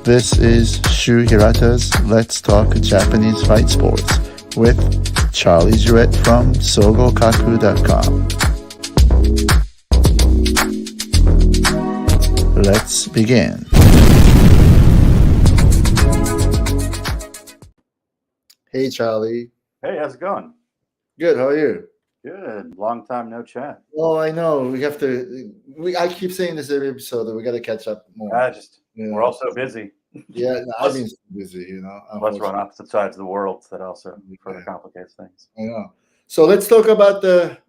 This is Shu Hirata's Let's Talk Japanese Fight Sports with Charlie Jewett from sogokaku.com. Let's begin. Hey, Charlie. Hey, how's it going? Good. How are you? Good. Long time no chat. Oh, I know. We have to. I keep saying this every episode that we got to catch up more. We're all so busy. Yeah, I've been busy. Plus, we're on opposite sides of the world. So that also further complicates things. I know. So let's talk about the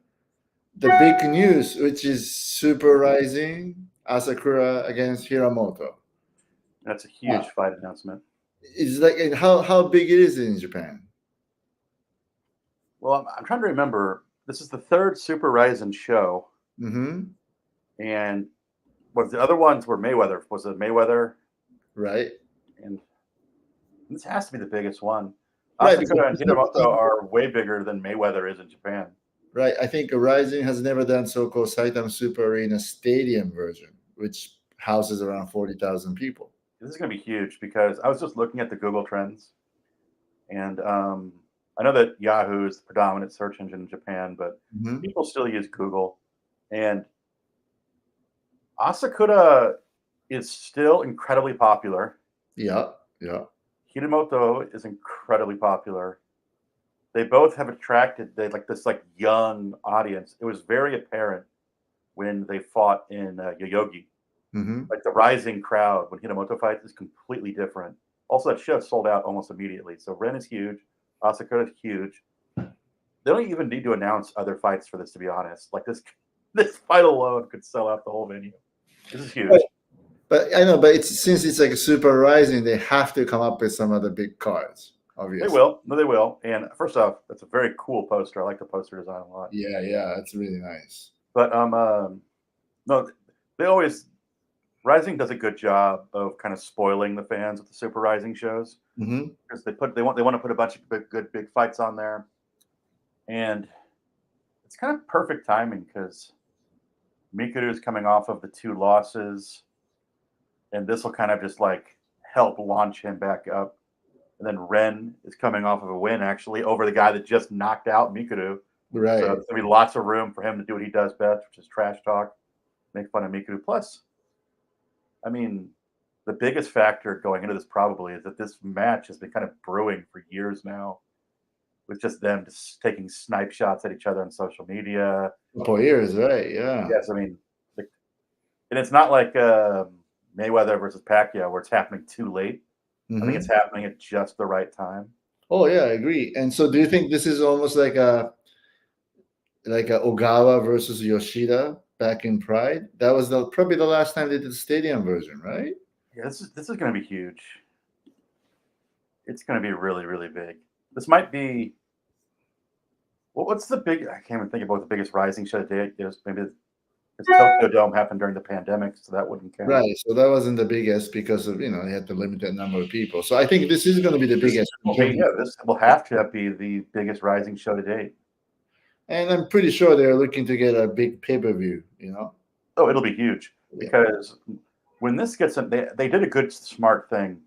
big news, which is Super Rising Asakura against Hiramoto. That's a huge fight announcement. It's like how big it is in Japan. Well, I'm trying to remember. This is the third Super Rising show. Mm-hmm. And what the other ones were Mayweather. Was it Mayweather? Right. And this has to be the biggest one. Right. Asakura and Hiramoto are way bigger than Mayweather is in Japan. Right. I think Rising has never done so-called Saitama Super Arena Stadium version, which houses around 40,000 people. This is going to be huge because I was just looking at the Google Trends. And I know that Yahoo is the predominant search engine in Japan, but people still use Google. And Asakura is still incredibly popular. Yeah. Hiramoto is incredibly popular. They both have attracted this young audience. It was very apparent when they fought in Yoyogi. Like the rising crowd when Hiramoto fights is completely different. Also, that show sold out almost immediately. So Ren is huge. Asakura is huge. They don't even need to announce other fights for this, to be honest. Like this fight alone could sell out the whole venue. This is huge. But I know, but since it's like a Super Rising, they have to come up with some other big cards. Obviously, they will. No, they will. And first off, that's a very cool poster. I like the poster design a lot. Yeah, that's really nice. But no, they always Rising does a good job of kind of spoiling the fans with the Super Rising shows because they want to put a bunch of big fights on there, and it's kind of perfect timing because Mikuru is coming off of the 2 losses, and this will kind of just help launch him back up. And then Ren is coming off of a win actually over the guy that just knocked out Mikuru. Right. So there's gonna be lots of room for him to do what he does best, which is trash talk, make fun of Mikuru. Plus, I mean, the biggest factor going into this probably is that this match has been kind of brewing for years now, with just them just taking snipe shots at each other on social media. For years, right? Yeah. Yes, I mean, and it's not like Mayweather versus Pacquiao where it's happening too late. I think it's happening at just the right time. Oh yeah, I agree. And so, do you think this is almost like a Ogawa versus Yoshida back in Pride? That was probably the last time they did the stadium version, right? Yeah, this is going to be huge. It's going to be really, really big. This might be. What's the big? I can't even think about what the biggest Rising show did. It was maybe the Tokyo Dome happened during the pandemic, so that wouldn't count. Right. So that wasn't the biggest because of they had the limited number of people. So I think this is going to be the biggest. This will have to be the biggest Rising show to date. And I'm pretty sure they're looking to get a big pay-per-view, Oh, it'll be huge because when this gets in, they did a good, smart thing.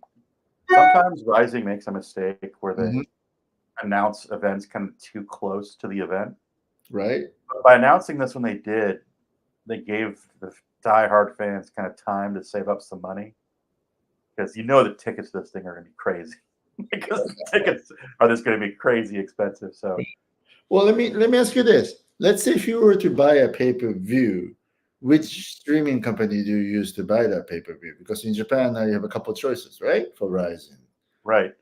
Sometimes Rising makes a mistake where they announce events kind of too close to the event. Right. But by announcing this when they did, they gave the diehard fans kind of time to save up some money because the tickets to this thing are going to be crazy because the tickets are just going to be crazy expensive. So. Well, let me ask you this. Let's say if you were to buy a pay-per-view, which streaming company do you use to buy that pay-per-view? Because in Japan now you have a couple of choices, right? For Rising. Right.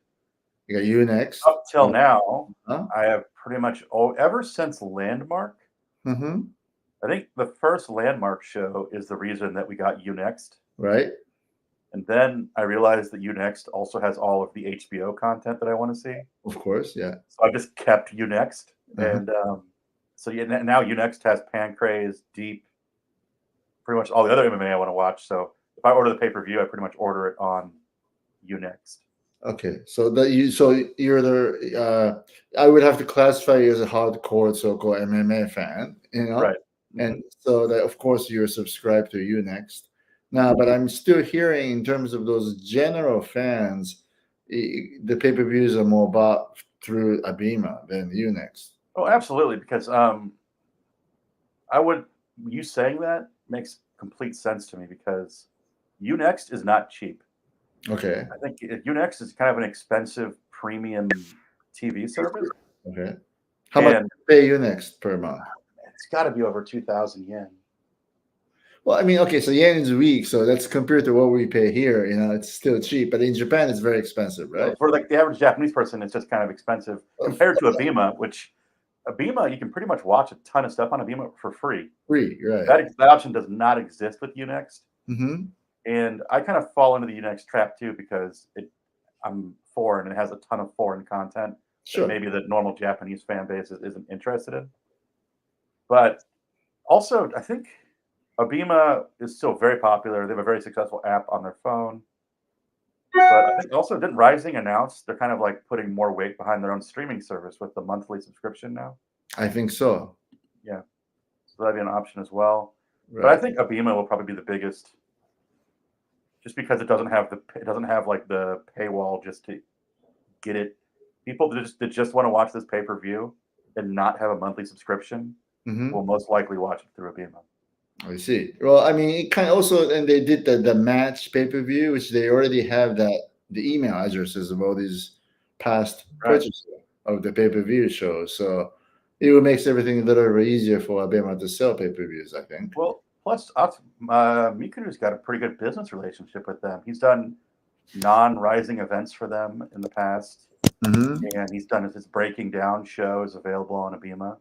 You got Unext. Up till now, I have pretty much ever since Landmark. I think the first Landmark show is the reason that we got Unext. Right. And then I realized that Unext also has all of the HBO content that I want to see. Of course, yeah. So I just kept Unext. And now Unext has Pancrase, Deep, pretty much all the other MMA I want to watch. So if I order the pay-per-view, I pretty much order it on Unext. Okay, so you're the I would have to classify you as a hardcore so-called MMA fan, Right. And so that of course you're subscribed to Unext. Now, but I'm still hearing in terms of those general fans, the pay-per-views are more bought through Abema than Unext. Oh, absolutely, because you saying that makes complete sense to me because Unext is not cheap. Okay. I think Unext is kind of an expensive premium TV service. Okay. How much pay Unext per month? It's got to be over 2,000 yen. Well, I mean, okay, so yen is weak, so that's compared to what we pay here. It's still cheap, but in Japan, it's very expensive, right? For like the average Japanese person, it's just kind of expensive compared to Abema, which Abema, you can pretty much watch a ton of stuff on Abema for free. Free, right? That option does not exist with Unext. Mm-hmm. And I kind of fall into the Unext trap too because I'm foreign and it has a ton of foreign content that maybe the normal Japanese fan base isn't interested in. But also, I think Abema is still very popular. They have a very successful app on their phone. But I think also, didn't RIZIN announce they're kind of like putting more weight behind their own streaming service with the monthly subscription now? I think so. Yeah. So that'd be an option as well. Right. But I think Abema will probably be the biggest, just because it doesn't have like the paywall just to get it. People that just want to watch this pay-per-view and not have a monthly subscription will most likely watch it through Abema. I see. Well, I mean, it kind of also, and they did the match pay-per-view, which they already have the email addresses of all these past purchases of the pay-per-view shows. So it makes everything a little bit easier for Abema to sell pay-per-views, I think. Well, plus Mikuru's got a pretty good business relationship with them. He's done non-RIZIN events for them in the past, and he's done his breaking down shows available on Abema.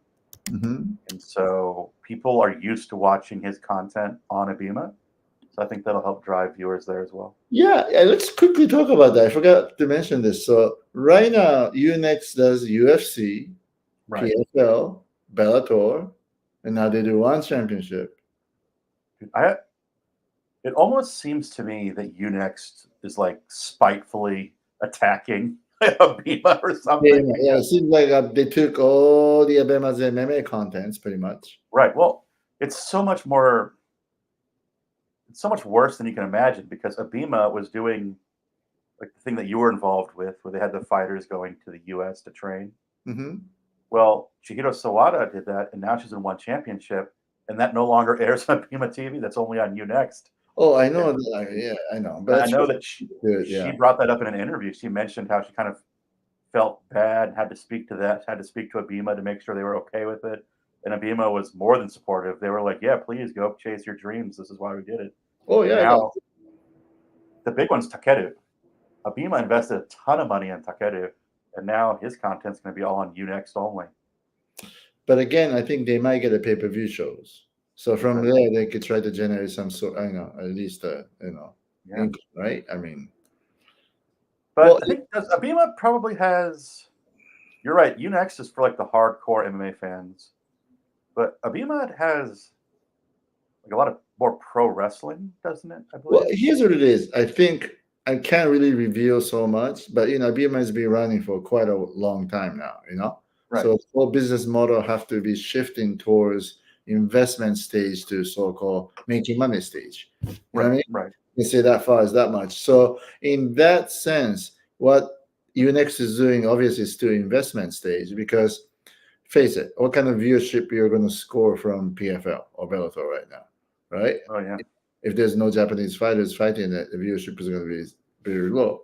And so people are used to watching his content on Abema. So I think that'll help drive viewers there as well. Yeah, let's quickly talk about that. I forgot to mention this. So right now, Unext does UFC, PFL, Bellator, and now they do one championship. It almost seems to me that Unext is like spitefully attacking Abema or something. Yeah, it seems like they took all the Abema's MMA contents pretty much. Right. Well, it's so much worse than you can imagine because Abema was doing like the thing that you were involved with, where they had the fighters going to the U.S. to train. Well, Chihiro Sawada did that, and now she's in one championship, and that no longer airs on Abema TV. That's only on Unext. Oh, I know. Yeah, I know. But I know that she brought that up in an interview. She mentioned how she kind of felt bad, had to speak to Abema to make sure they were okay with it. And Abema was more than supportive. They were like, yeah, please go chase your dreams. This is why we did it. Oh, yeah. Now, the big one's Takeru. Abema invested a ton of money in Takeru, and now his content's going to be all on Unext only. But again, I think they might get a pay-per-view shows. So from there, they could try to generate some sort, at least, income, right? I mean. But I think Abema probably has, you're right, Unext is for like the hardcore MMA fans. But Abema has like a lot of more pro wrestling, doesn't it? I believe. Well, here's what it is. I think I can't really reveal so much, but Abema has been running for quite a long time now, Right. So the whole business model have to be shifting towards investment stage to so-called making money stage. You know what I mean? Right. You say that far as that much. So in that sense, what Unext is doing obviously is still investment stage because face it, what kind of viewership you're going to score from PFL or Bellator right now, right? Oh yeah. If there's no Japanese fighters fighting it, the viewership is going to be very low.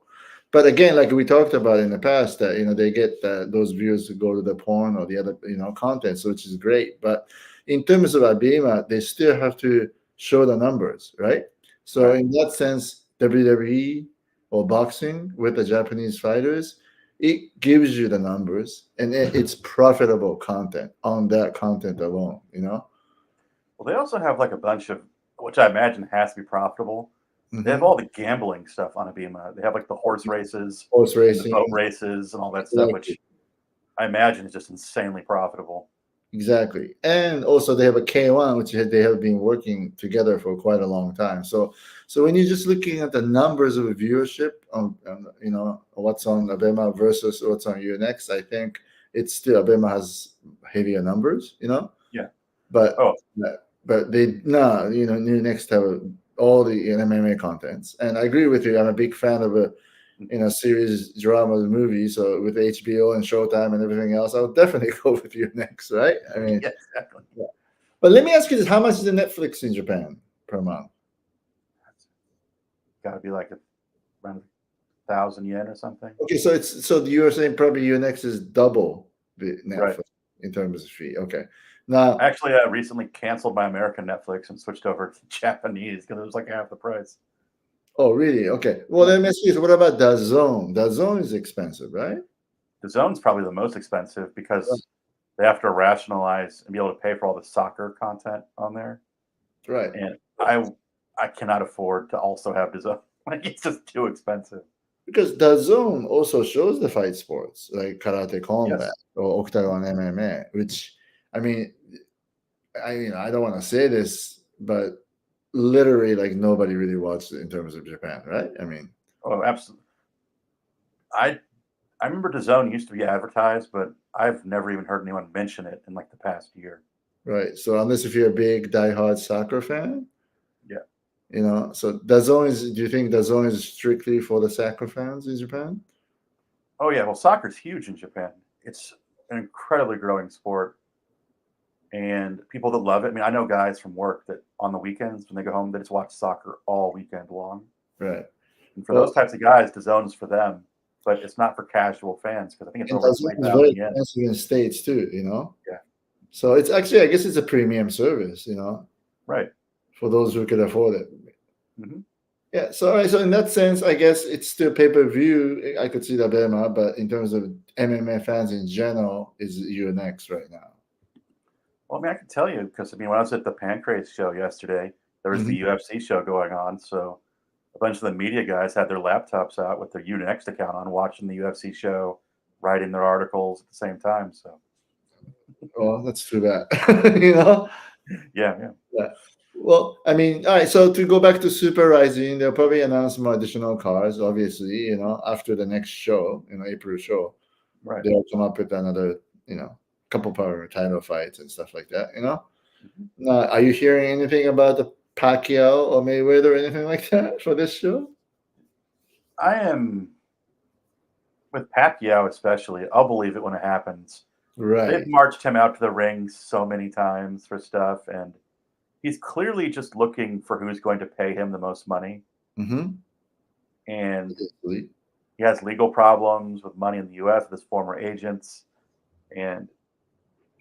But again, like we talked about in the past, that they get those viewers to go to the porn or the other content, so which is great. But in terms of Abema, they still have to show the numbers, right? So in that sense, WWE or boxing with the Japanese fighters, it gives you the numbers and it's profitable content on that content alone, Well, they also have like a bunch of, which I imagine has to be profitable. They have all the gambling stuff on Abema. They have like the horse races, the boat races, and all that stuff, which I imagine is just insanely profitable. Exactly. And also they have a K-1, which they have been working together for quite a long time. So when you're just looking at the numbers of viewership on what's on Abema versus what's on Unext, I think it's still Abema has heavier numbers, Yeah. But they Unext have all the MMA contents. And I agree with you. I'm a big fan of a series, drama, movie. So with HBO and Showtime and everything else, I would definitely go with you next, right? I mean, yeah, exactly. Yeah. But let me ask you this: how much is the Netflix in Japan per month? Got to be like around 1,000 yen or something. Okay, so you were saying probably your next is double the Netflix in terms of fee. Okay, now actually, I recently canceled my American Netflix and switched over to Japanese because it was like half the price. Oh, really? Okay. Well, let me ask you this: what about DAZN? DAZN is expensive, right? DAZN's probably the most expensive because they have to rationalize and be able to pay for all the soccer content on there. Right. And I cannot afford to also have DAZN. Like, it's just too expensive. Because DAZN also shows the fight sports like karate combat or octagon MMA, which I mean, I don't want to say this, but literally like nobody really watched it in terms of Japan, right? I mean, oh, absolutely. I remember DAZN used to be advertised, but I've never even heard anyone mention it in like the past year. Right. So unless if you're a big diehard soccer fan, yeah, so DAZN is. Do you think DAZN is strictly for the soccer fans in Japan? Oh yeah, well, soccer's huge in Japan. It's an incredibly growing sport, and people that love it. I mean, I know guys from work that on the weekends when they go home, they just watch soccer all weekend long. Right. And for those types of guys, DAZN is for them, but it's not for casual fans because I think it's over DAZN is very 20,000 yen. expensive in States too. Yeah. So it's actually, I guess, it's a premium service. Right. For those who could afford it. Mm-hmm. Yeah. So in that sense, I guess it's still pay-per-view. I could see the Bema, but in terms of MMA fans in general, is next right now. Well, I mean, I can tell you because I mean, when I was at the Pancrase show yesterday, there was the UFC show going on. So a bunch of the media guys had their laptops out with their Unext account on, watching the UFC show, writing their articles at the same time. So, oh, that's too bad. Yeah. Well, I mean, all right. So to go back to Super Rising, they'll probably announce more additional cars. Obviously, after the next show, April show, right. They'll come up with another, couple power title fights and stuff like that. Now, are you hearing anything about the Pacquiao or Mayweather or anything like that for this show? I am with Pacquiao, especially. I'll believe it when it happens. Right. They've marched him out to the ring so many times for stuff, and he's clearly just looking for who's going to pay him the most money. Mm-hmm. And he has legal problems with money in the U.S. with his former agents. And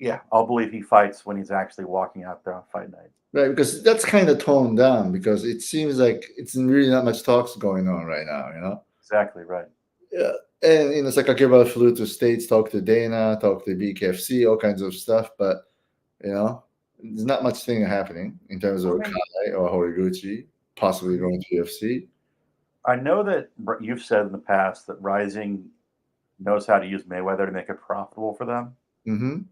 yeah, I'll believe he fights when he's actually walking out there on fight night. Right, because that's kind of toned down because it seems like it's really not much talks going on right now, Exactly right. Yeah. And Sakakibara flew to States, talked to Dana, talked to BKFC, all kinds of stuff, but there's not much thing happening in terms of Kai or Horiguchi possibly going to UFC. I know that you've said in the past that RIZIN knows how to use Mayweather to make it profitable for them. Mm-hmm.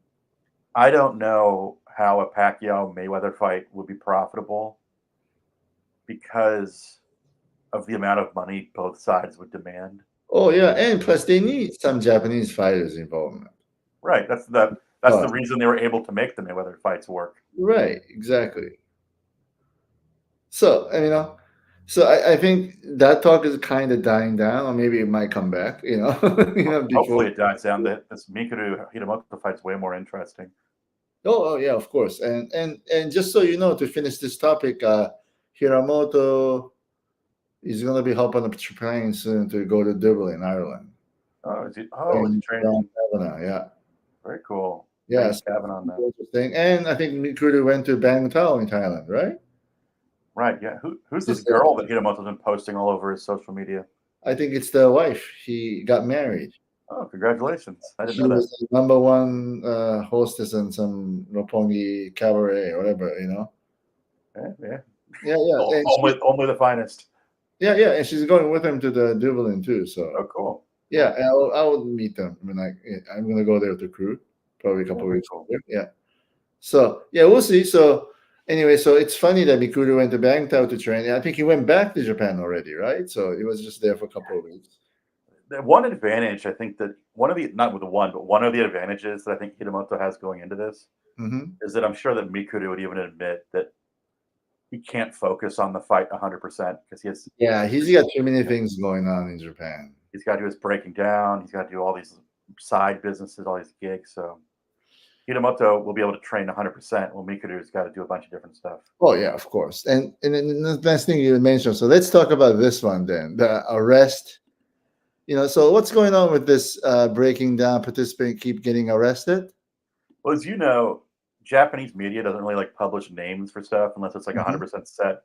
I don't know how a Pacquiao Mayweather fight would be profitable because of the amount of money both sides would demand. Oh yeah, and plus they need some Japanese fighters involvement. Right. That's the reason they were able to make the Mayweather fights work. Right. Exactly. So I think that talk is kind of dying down, or maybe it might come back. Hopefully it dies down. This Mikuru Hiramoto fight's way more interesting. Oh yeah, of course. And just so you know, to finish this topic, Hiramoto is going to be hopping on a plane soon to go to Dublin, Ireland. Oh, is he training? Yeah. Very cool. Yes. Interesting. And I think Mikuru went to Bangtao in Thailand, right? Right. Yeah. Who's this girl that Hiramoto's been posting all over his social media? I think it's the wife. He got married. Oh, congratulations! I didn't know She that. was the number one hostess in some Roppongi cabaret or whatever, Yeah. Only the finest. Yeah, and she's going with him to the Dublin too. So. Oh, cool. Yeah, I will meet them. I mean, I'm gonna go there with the crew, probably a couple of weeks. Cool. Yeah. So yeah, we'll see. So anyway, so it's funny that Mikuru went to Bangtao to train. I think he went back to Japan already, right? So he was just there for a couple of weeks. The one advantage, I think that one of the advantages that I think Hiramoto has going into this is that I'm sure that Mikuru would even admit that he can't focus on the fight 100% because he's got too many things going on in Japan. He's got to do his breaking down. He's got to do all these side businesses, all these gigs. So Hiramoto will be able to train 100%. While Mikuru's got to do a bunch of different stuff. Oh yeah, of course. And then the last thing you mentioned. So let's talk about this one then. The arrest. So what's going on with this breaking down participant keep getting arrested? Well, as you know, Japanese media doesn't really like publish names for stuff unless it's like 100% set.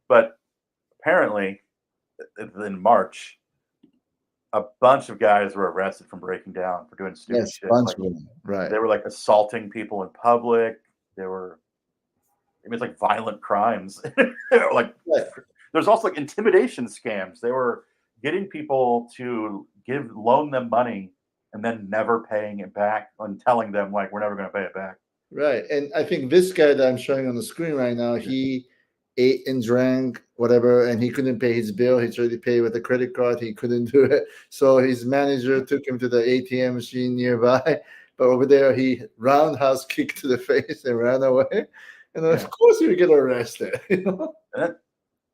But apparently, in March, a bunch of guys were arrested from breaking down for doing stupid shit. Bunch of them. Right. They were like assaulting people in public. It's like violent crimes. There's also like intimidation scams. They were getting people to loan them money and then never paying it back and telling them like, we're never going to pay it back. Right. And I think this guy that I'm showing on the screen right now, he ate and drank whatever, and he couldn't pay his bill. He tried to pay with a credit card. He couldn't do it. So his manager took him to the ATM machine nearby. But over there, he roundhouse kicked to the face and ran away. And of course, he would get arrested. I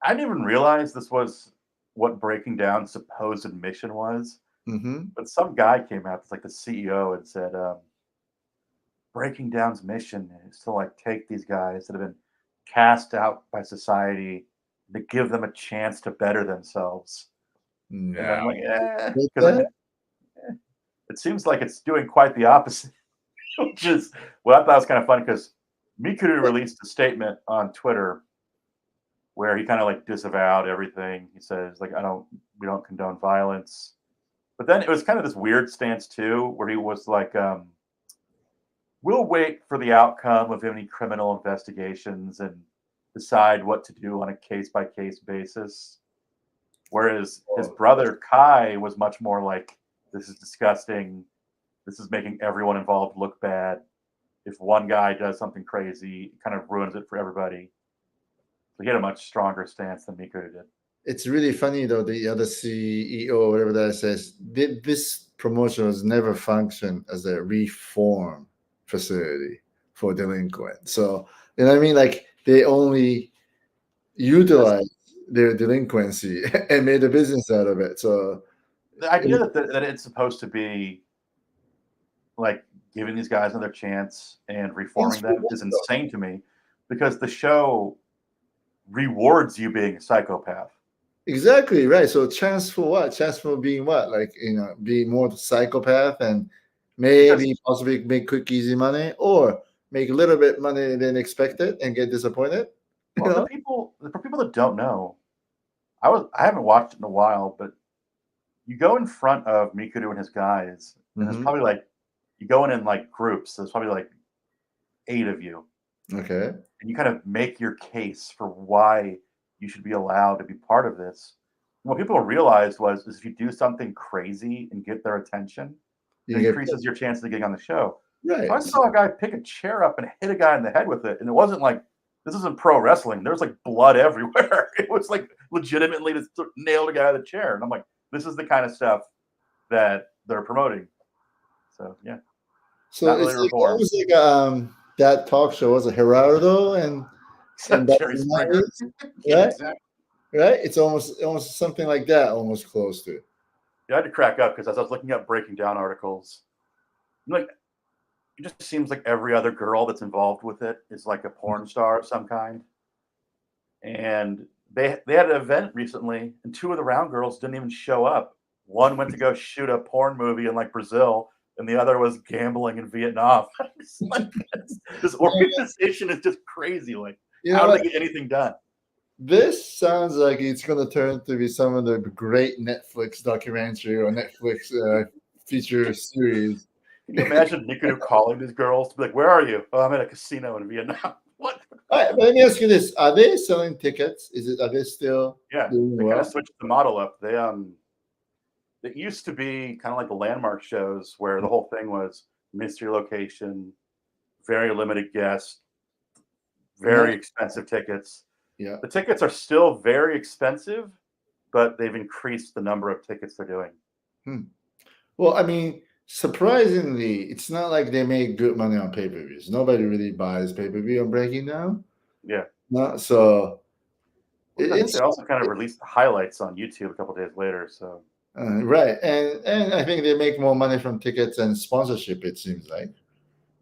didn't even realize this was what breaking down supposed mission was. But some guy came out, it's like the CEO, and said, breaking down's mission is to like take these guys that have been cast out by society to give them a chance to better themselves. And I'm like, it seems like it's doing quite the opposite. Which is, I thought was kind of funny because Mikuru released a statement on Twitter where he kind of like disavowed everything. He says like, we don't condone violence. But then it was kind of this weird stance too, where he was like, we'll wait for the outcome of any criminal investigations and decide what to do on a case-by-case basis. Whereas his brother Kai was much more like, this is disgusting. This is making everyone involved look bad. If one guy does something crazy, it kind of ruins it for everybody. So he had a much stronger stance than Mikuru did. It's really funny though, the other CEO or whatever that says, this promotion has never functioned as a reform facility for delinquents. So, you know what I mean? Like they only utilize their delinquency and made a business out of it. So the idea that it's supposed to be like giving these guys another chance and reforming them is insane to me, because the show rewards you being a psychopath. Exactly right. So chance for what? Chance for being what? Like, be more psychopath and maybe possibly make quick, easy money, or make a little bit money than expected and get disappointed. Well, for people that don't know, I haven't watched it in a while, but you go in front of Mikuru and his guys, and there's probably like, you go in like groups. So there's probably like 8 of you. Okay. And you kind of make your case for why you should be allowed to be part of this. And what people realized is if you do something crazy and get their attention, it increases your chances of getting on the show. Right. So I saw a guy pick a chair up and hit a guy in the head with it. And it wasn't like, this isn't pro wrestling. There was like blood everywhere. It was like legitimately just nailed a guy with a chair. And I'm like, this is the kind of stuff that they're promoting. So, yeah. So it's really almost like that talk show was a Hirato and right? Exactly. Right? It's almost something like that, almost close to. Yeah, I had to crack up because as I was looking up breaking down articles, I'm like, it just seems like every other girl that's involved with it is like a porn star of some kind. And they had an event recently, and 2 of the round girls didn't even show up. One went to go shoot a porn movie in like Brazil, and the other was gambling in Vietnam. Like, this organization is just crazy. Like, how do they get anything done? This sounds like it's going to turn to be some of the great Netflix documentary or Netflix feature series. Can you imagine Mikuru calling these girls to be like, where are you? Oh, I'm at a casino in Vietnam. What? All right, let me ask you this. Are they selling tickets? Are they still doing well? Kind of switched the model up. It used to be kind of like the landmark shows where the whole thing was mystery location, very limited guests, very expensive tickets. Yeah. The tickets are still very expensive, but they've increased the number of tickets they're doing. Well, I mean, surprisingly, it's not like they make good money on pay-per-views. Nobody really buys pay-per-view on Breaking Down. Yeah. No, so I think it's they also kind of released the highlights on YouTube a couple days later. So right, and I think they make more money from tickets and sponsorship. It seems like.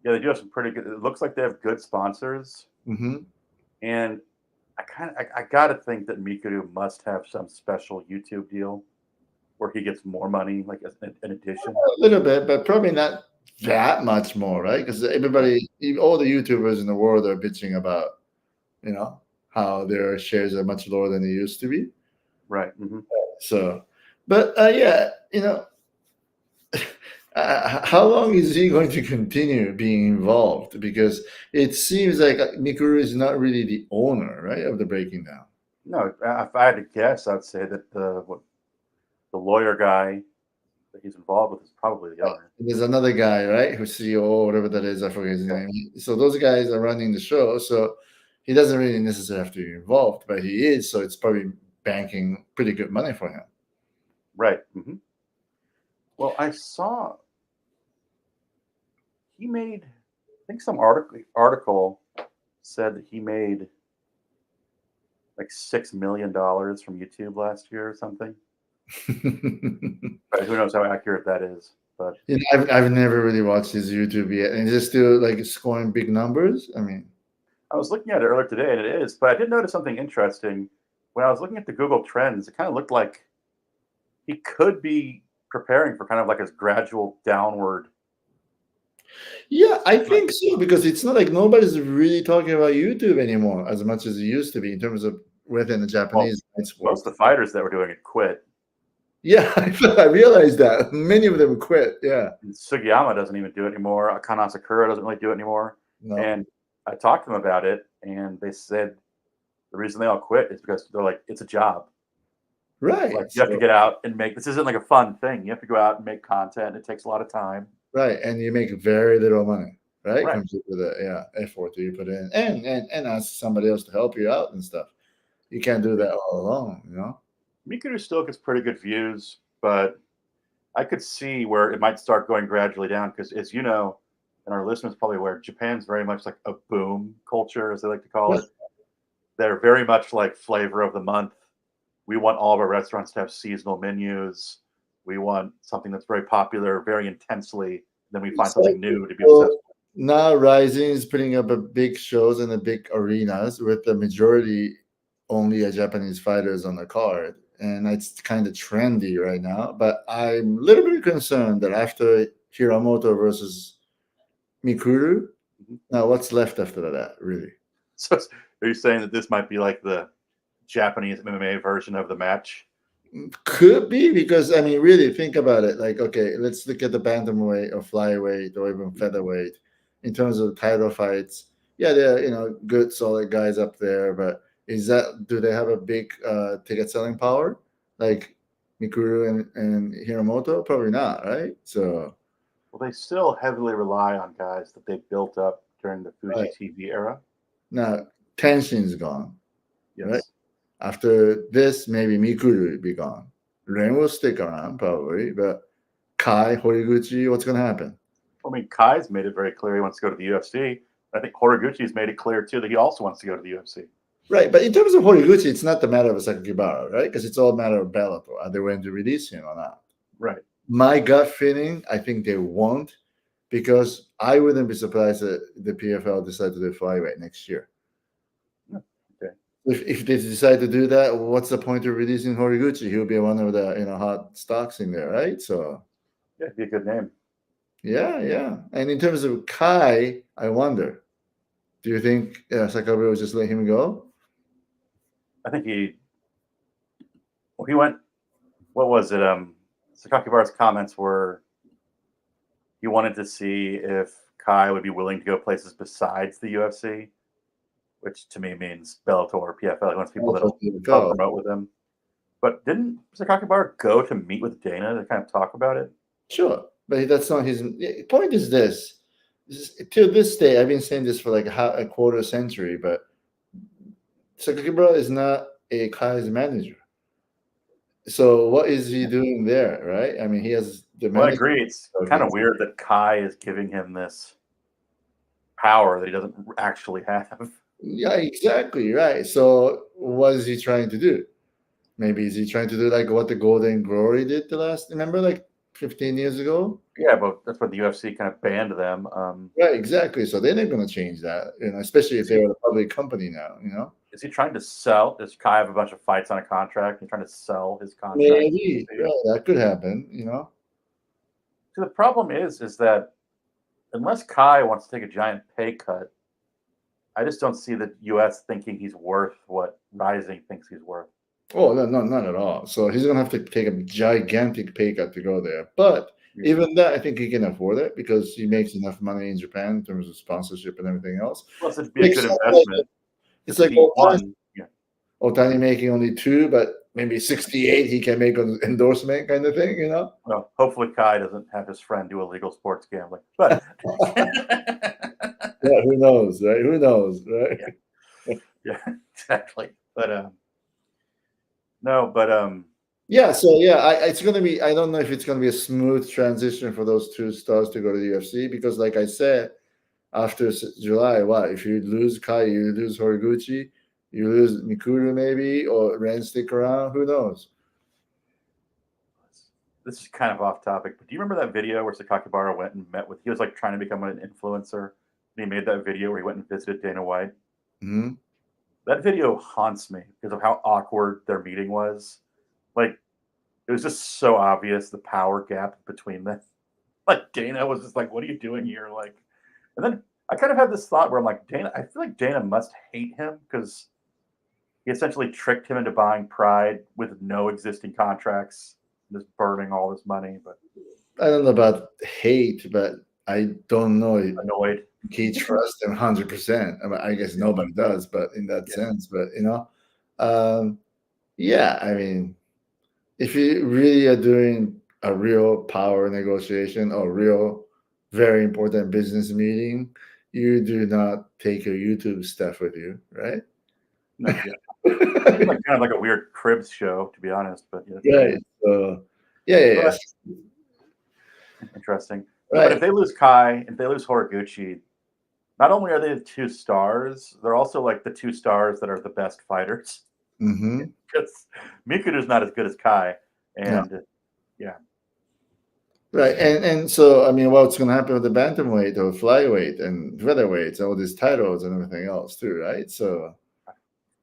yeah, they do have some pretty good. It looks like they have good sponsors, Hmm. and I gotta think that Mikuru must have some special YouTube deal where he gets more money, like as an addition. A little bit, but probably not that much more, right? Because Right. everybody, all the YouTubers in the world are bitching about, you know, how their shares are much lower than they used to be. Right. Hmm. So, but yeah, how long is he going to continue being involved? Because it seems like Mikuru is not really the owner, right, of the Breaking Down. No, if I had to guess, I'd say that the lawyer guy that he's involved with is probably the owner. There's another guy, right, who's CEO or whatever that is. I forget his Yeah. name. So those guys are running the show. So he doesn't really necessarily have to be involved, but he is. So it's probably banking pretty good money for him. Right. Hmm. Well, I saw he made. I think some article said that he made like $6 million from YouTube last year or something. But who knows how accurate that is? But I've never really watched his YouTube yet, and is it still like scoring big numbers? I mean, I was looking at it earlier today, and it is. But I did notice something interesting when I was looking at the Google Trends. It kind of looked like he could be preparing for kind of like his gradual downward. yeah, I Like think so because it's not like nobody's really talking about YouTube anymore as much as it used to be in terms of within the well, Japanese sport. most of the fighters that were doing it quit. Yeah, I realized that many of them quit. Yeah, And Sugiyama doesn't even do it anymore. Akana Asakura doesn't really do it anymore. no, And I talked to them about it, and they said the reason they all quit is because they're like, it's a job. Like right. you have to So get out and make this isn't like a fun thing. You have to go out and make content. It takes a lot of time. right, and you make very little money, right, Right. compared to the effort that you put in, and ask somebody else to help you out and stuff. You can't do that all alone. Mikuru still gets pretty good views, but I could see where it might start going gradually down because, as you know, and our listeners probably aware, Japan's very much like a boom culture, as they like to call Yeah. it. They're very much like flavor of the month. We want all of our restaurants to have seasonal menus. We want something that's very popular, very intensely. Then we find something new to be obsessed So now RIZIN is putting up a big shows in the big arenas with the majority only a Japanese fighters on the card. And it's kind of trendy right now. But I'm a little bit concerned that after Hiramoto versus Mikuru, with. Mhm. now what's left after that, really? So, are you saying that this might be like the Japanese MMA version of the match? Could be because I mean, really think about it. Like, okay, let's look at the bantamweight or flyweight or even featherweight in terms of title fights. Yeah, they're good, solid guys up there, but do they have a big ticket selling power like Mikuru and Hiramoto? Probably not, right? So, Well, they still heavily rely on guys that they built up during the Fuji right TV era. now, Tenshin's gone, right? Yes. After this, maybe Mikuru will be gone. Ren will stick around probably, but Kai, Horiguchi, what's going to happen? I mean, Kai's made it very clear he wants to go to the UFC. I think Horiguchi's made it clear too that he also wants to go to the UFC. Right, but in terms of Horiguchi, it's not the matter of Asakura, right? Because it's all a matter of Bellator. Are they going to release him or not? Right. My gut feeling, I think they won't, because I wouldn't be surprised that the PFL decide to do flyweight next year. Okay. If they decide to do that, what's the point of releasing Horiguchi? He'll be one of the hot stocks in there, right? So Yeah, it'd be a good name. yeah. And in terms of Kai, I wonder, do you think Sakura will just let him go? I think he went, what was it? Sakakibara's comments were he wanted to see if Kai would be willing to go places besides the UFC, which to me means Bellator or PFL. He wants people That's what that'll he'll help go. promote with him. But didn't Sakakibara go to meet with Dana to kind of talk about it? Sure, but that's not his point. Is this till this day? I've been saying this for like a quarter century, but Sakakibara is not a Kai's manager. So what is he doing there, right? I mean, he has the Well, I manager. agree. It's kind of weird that Kai is giving him this power that he doesn't actually have. Yeah, exactly, right. So what is he trying to do? Maybe is he trying to do like what the Golden Glory did the last? Remember, like 15 years ago? Yeah, but that's when the UFC kind of banned them. Right, exactly. So they're not going to change that, especially if Is he, they're a public company now. is he trying to sell? Does Kai have a bunch of fights on a contract? He's trying to sell his contract. Maybe, right, that could happen. So the problem is that unless Kai wants to take a giant pay cut, I just don't see the U.S. thinking he's worth what Rising thinks he's worth. Oh, no, no, not at all. So he's going to have to take a gigantic pay cut to go there. But even that, I think he can afford it because he makes enough money in Japan in terms of sponsorship and everything else. Plus, it'd be a good investment. Like, it's like one. Yeah. Otani making only 2, but maybe 68 he can make an endorsement kind of thing. Well, hopefully Kai doesn't have his friend do illegal sports gambling. But yeah, who knows, right? Who knows, right? Yeah, exactly. But no, but yeah. So yeah, it's gonna be. I don't know if it's gonna be a smooth transition for those 2 stars to go to the UFC because, like I said, after July, what if you lose Kai, you lose Horiguchi, you lose Mikuru maybe, or Ren stick around? Who knows? This is kind of off topic, but do you remember that video where Sakakibara went and met with? He was like trying to become an influencer, and he made that video where he went and visited Dana White. Mm-hmm. That video haunts me because of how awkward their meeting was. Like, it was just so obvious the power gap between them. Like, Dana was just like, "What are you doing here?" Like, and then I kind of had this thought where I'm like, Dana, I feel like Dana must hate him because he essentially tricked him into buying Pride with no existing contracts, just burning all this money. But I don't know about hate, but I don't know. Annoyed. He trusts him 100%. I guess nobody does, but in that sense, but yeah. I mean, if you really are doing a real power negotiation or real very important business meeting, you do not take your YouTube stuff with you, right? No, yeah. It's like kind of like a weird Cribs show, to be honest. But yeah, right. So, yeah. Interesting. Right. But if they lose Kai, if they lose Horiguchi, not only are they the 2 stars, they're also like the 2 stars that are the best fighters. Mm-hmm. Because Mikuru's not as good as Kai, and yeah. Right, and so I mean, what's going to happen with the bantamweight or flyweight and featherweights, all these titles and everything else too, right? So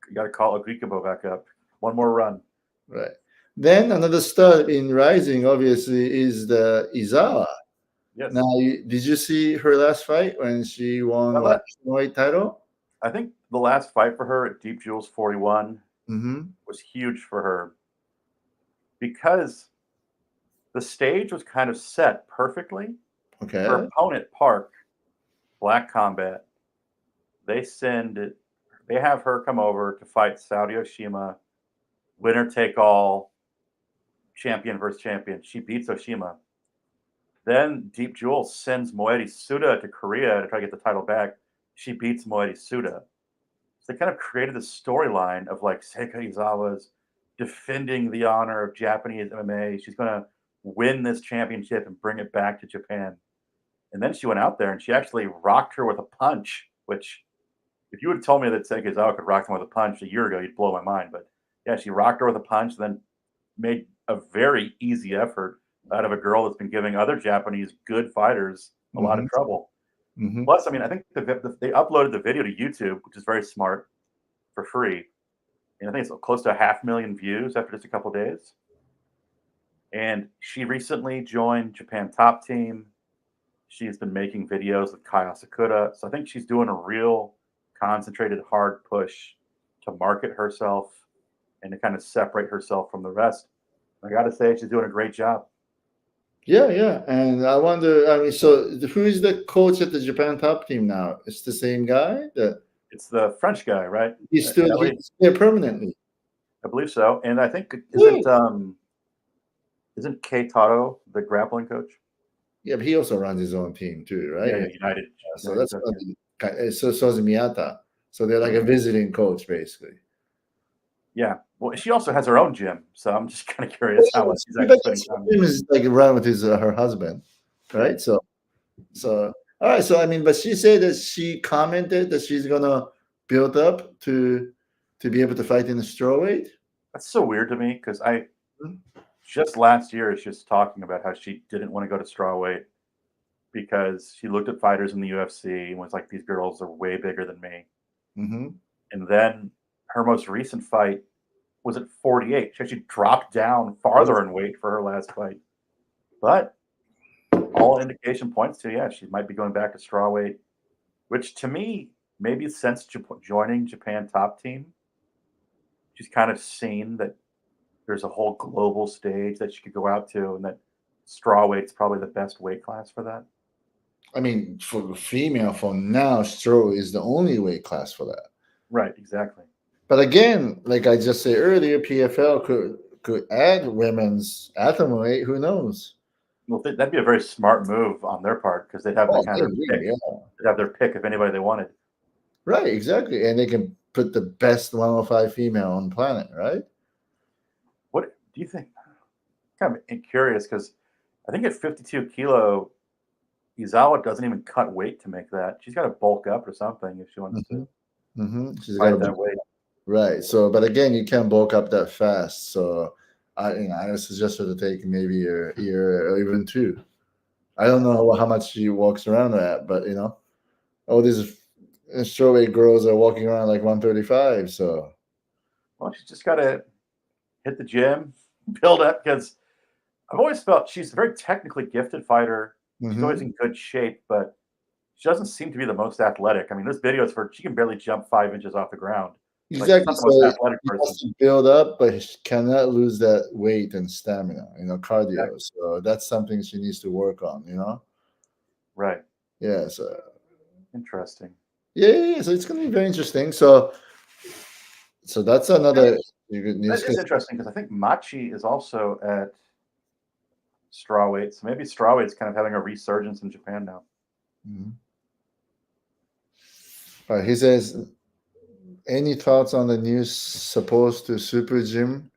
you got to call Agrikabo back up. One more run. Right. Then another star in Rising, obviously, is the Izawa. Yes. Now, did you see her last fight when she won the white title? I think the last fight for her at Deep Jewels 41 was huge for her because the stage was kind of set perfectly. Okay. Her opponent, Park, Black Combat, they have her come over to fight Saudi Oshima, winner take all, champion versus champion. She beats Oshima. Then Deep Jewels sends Moetti Suda to Korea to try to get the title back. She beats Moetti Suda. So they kind of created this storyline of like Seika Izawa's defending the honor of Japanese MMA. She's going to win this championship and bring it back to Japan. And then she went out there and she actually rocked her with a punch, which if you would have told me that Seika Izawa could rock someone with a punch a year ago, you'd blow my mind. But yeah, she rocked her with a punch, then made a very easy effort out of a girl that's been giving other Japanese good fighters a lot of trouble. Plus, I mean, I think they uploaded the video to YouTube, which is very smart, for free. And I think it's close to 500,000 views after just a couple of days. And she recently joined Japan Top Team. She's been making videos with Kai Asakura. So I think she's doing a real concentrated, hard push to market herself and to kind of separate herself from the rest. I got to say, she's doing a great job. Yeah. And I wonder, I mean, so who is the coach at the Japan Top Team now? It's the same guy? It's the French guy, right? He's still there permanently. I believe so. And I think, isn't Kei Taro the grappling coach? Yeah, but he also runs his own team too, right? Yeah, United. So that's so is Miyata. So they're like a visiting coach, basically. Yeah. Well, she also has her own gym, so I'm just kind of curious how much she's actually spending time. Gym is like run with her husband, right? So all right. So I mean, but she said that she commented that she's gonna built up to be able to fight in the strawweight? That's so weird to me because Mhm. just last year she was talking about how she didn't want to go to strawweight because she looked at fighters in the UFC and was like, these girls are way bigger than me. Mm-hmm. And then her most recent fight was at 48. She actually dropped down farther in weight for her last fight. But all indication points to, yeah, she might be going back to strawweight, which to me, maybe since joining Japan top team, she's kind of seen that there's a whole global stage that she could go out to, and that strawweight's probably the best weight class for that. I mean, for the female, for now, straw is the only weight class for that. Right, exactly. But again, like I just said earlier, PFL could add women's atomweight. Who knows? Well, that'd be a very smart move on their part because they'd have Oh, their pick. yeah. They'd have their pick of anybody they wanted. Right, exactly. And they can put the best 105 female on the planet, right? What do you think? Kind of curious because I think at 52 kilo, Izawa doesn't even cut weight to make that. She's got to bulk up or something if she wants to She's fight got that weight. Right. So, but again, you can't bulk up that fast. So, I would suggest her to take maybe a year or even 2. I don't know how much she walks around at, but all these strawweight girls are walking around like 135. So, Well, she's just got to hit the gym, build up because I've always felt she's a very technically gifted fighter. She's always in good shape, but she doesn't seem to be the most athletic. I mean, there's videos where she can barely jump 5 inches off the ground. exactly. Like, she's not the most athletic She person. has to build up, but she cannot lose that weight and stamina, cardio. Exactly. So that's something she needs to work on, Right. Yeah. So, Interesting. yeah. So it's going to be very interesting. So that's another news. That is interesting because I think Machi is also at strawweight. So maybe strawweight's kind of having a resurgence in Japan now. Mhm. All right, he says, any thoughts on the news supposed to super gym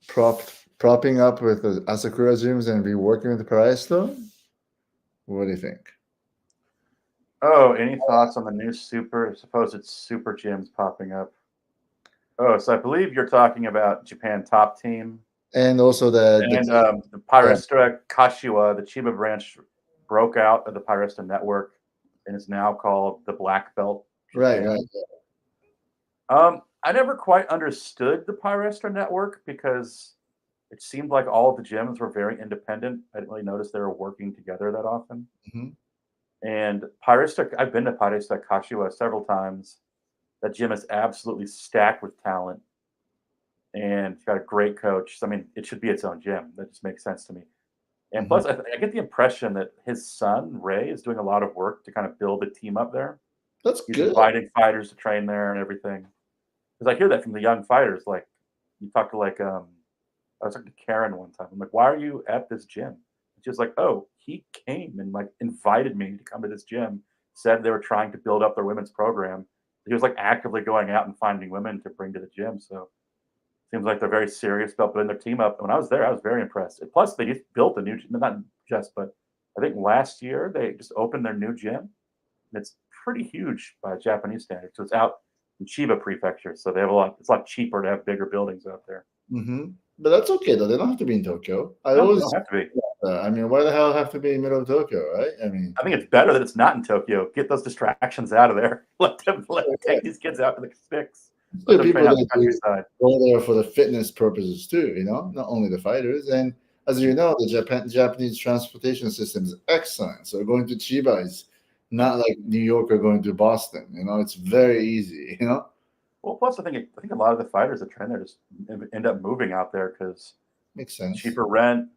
propping up with the Asakura gyms and be working with the Paraisto? What do you think? Oh, any thoughts on the new supposed super gyms popping up? Oh, so I believe you're talking about Japan top team. And also the Pyresta Kashiwa, the Chiba branch, broke out of the Pyresta network and is now called the Black Belt Japan. Right. I never quite understood the Pyresta network because it seemed like all of the gyms were very independent. I didn't really notice they were working together that often. Mhm. And Pyresta, I've been to Pyresta Kashiwa several times. That gym is absolutely stacked with talent. And it's got a great coach. So, I mean, it should be its own gym. That just makes sense to me. And plus, I get the impression that his son, Ray, is doing a lot of work to kind of build a team up there. That's He's good. inviting fighters to train there and everything. Because I hear that from the young fighters. Like, you talk to, I was talking to Karen one time. I'm like, why are you at this gym? And she was like, oh, he came and, invited me to come to this gym, said they were trying to build up their women's program. He was, actively going out and finding women to bring to the gym. So, seems like they're very serious about building their team up. And when I was there, I was very impressed. And plus, they just built a new gym. Not just, but I think last year they just opened their new gym. And it's pretty huge by Japanese standards. So it's out in Chiba Prefecture. So they have it's a lot cheaper to have bigger buildings out there. But that's okay, though. They don't have to be in Tokyo. They don't have to be. I mean, why the hell have to be in the middle of Tokyo, right? I mean, I think it's better that it's not in Tokyo. Get those distractions out of there. Take these kids out to the sticks. Let them train out in the countryside. Go there for the fitness purposes too, not only the fighters. And as you know, the Japanese transportation system is excellent. So going to Chiba is not like New York or going to Boston. It's very easy. Well, plus I think a lot of the fighters that train there just end up moving out there because makes sense. Cheaper rent.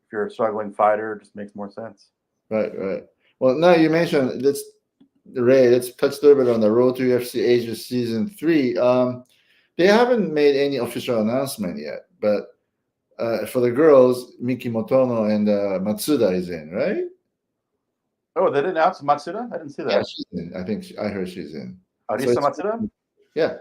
If you're a struggling fighter, it just makes more sense. Right. Well, now you mentioned let's touch a little bit on the Road to UFC Asia Season 3. They haven't made any official announcement yet, but for the girls, Miki Motono and Matsuda is in, right? Oh, they didn't announce Matsuda? I didn't see that. Yeah, she's in. I think I heard she's in. Arisa Matsuda? Yeah.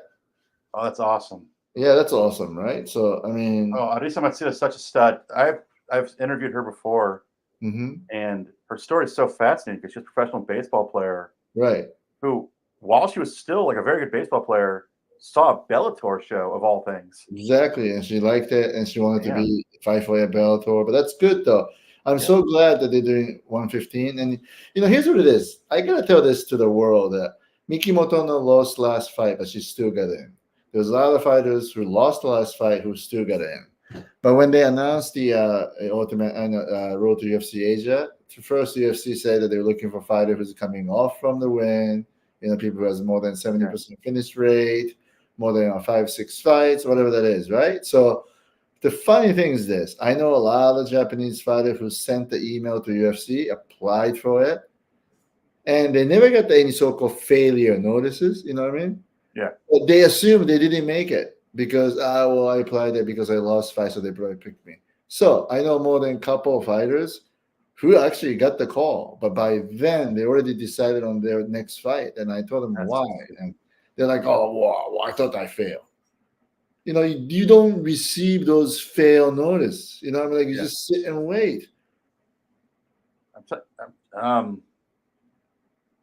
Oh, that's awesome. Yeah, that's awesome, right? So, I mean... Oh, Arisa Matsuda is such a stud. I've interviewed her before, and her story is so fascinating because she's a professional baseball player right, who while she was still like a very good baseball player, saw a Bellator show of all things. Exactly, and she liked it, and she wanted to Yeah. be fight for a Bellator. But that's good, though. I'm Yeah. so glad that they're doing 115. And here's what it is. I gotta tell this to the world that Mikimoto lost last fight, but she still got in. There's a lot of fighters who lost the last fight who still got in. But when they announced the ultimate road to UFC Asia, first UFC said that they were looking for a fighter who's coming off from the win. People who has more than 70% finish rate, more than 5-6 fights, whatever that is, right? So the funny thing is this: I know a lot of Japanese fighters who sent the email to UFC, applied for it, and they never got any so-called failure notices. You know what I mean? Yeah. But they assume they didn't make it because I applied it because I lost fight, so they probably picked me. So I know more than a couple of fighters who actually got the call, but by then they already decided on their next fight, and I told them why, and they're like, "Oh, wow, I thought I failed." You don't receive those fail notice. You you just sit and wait.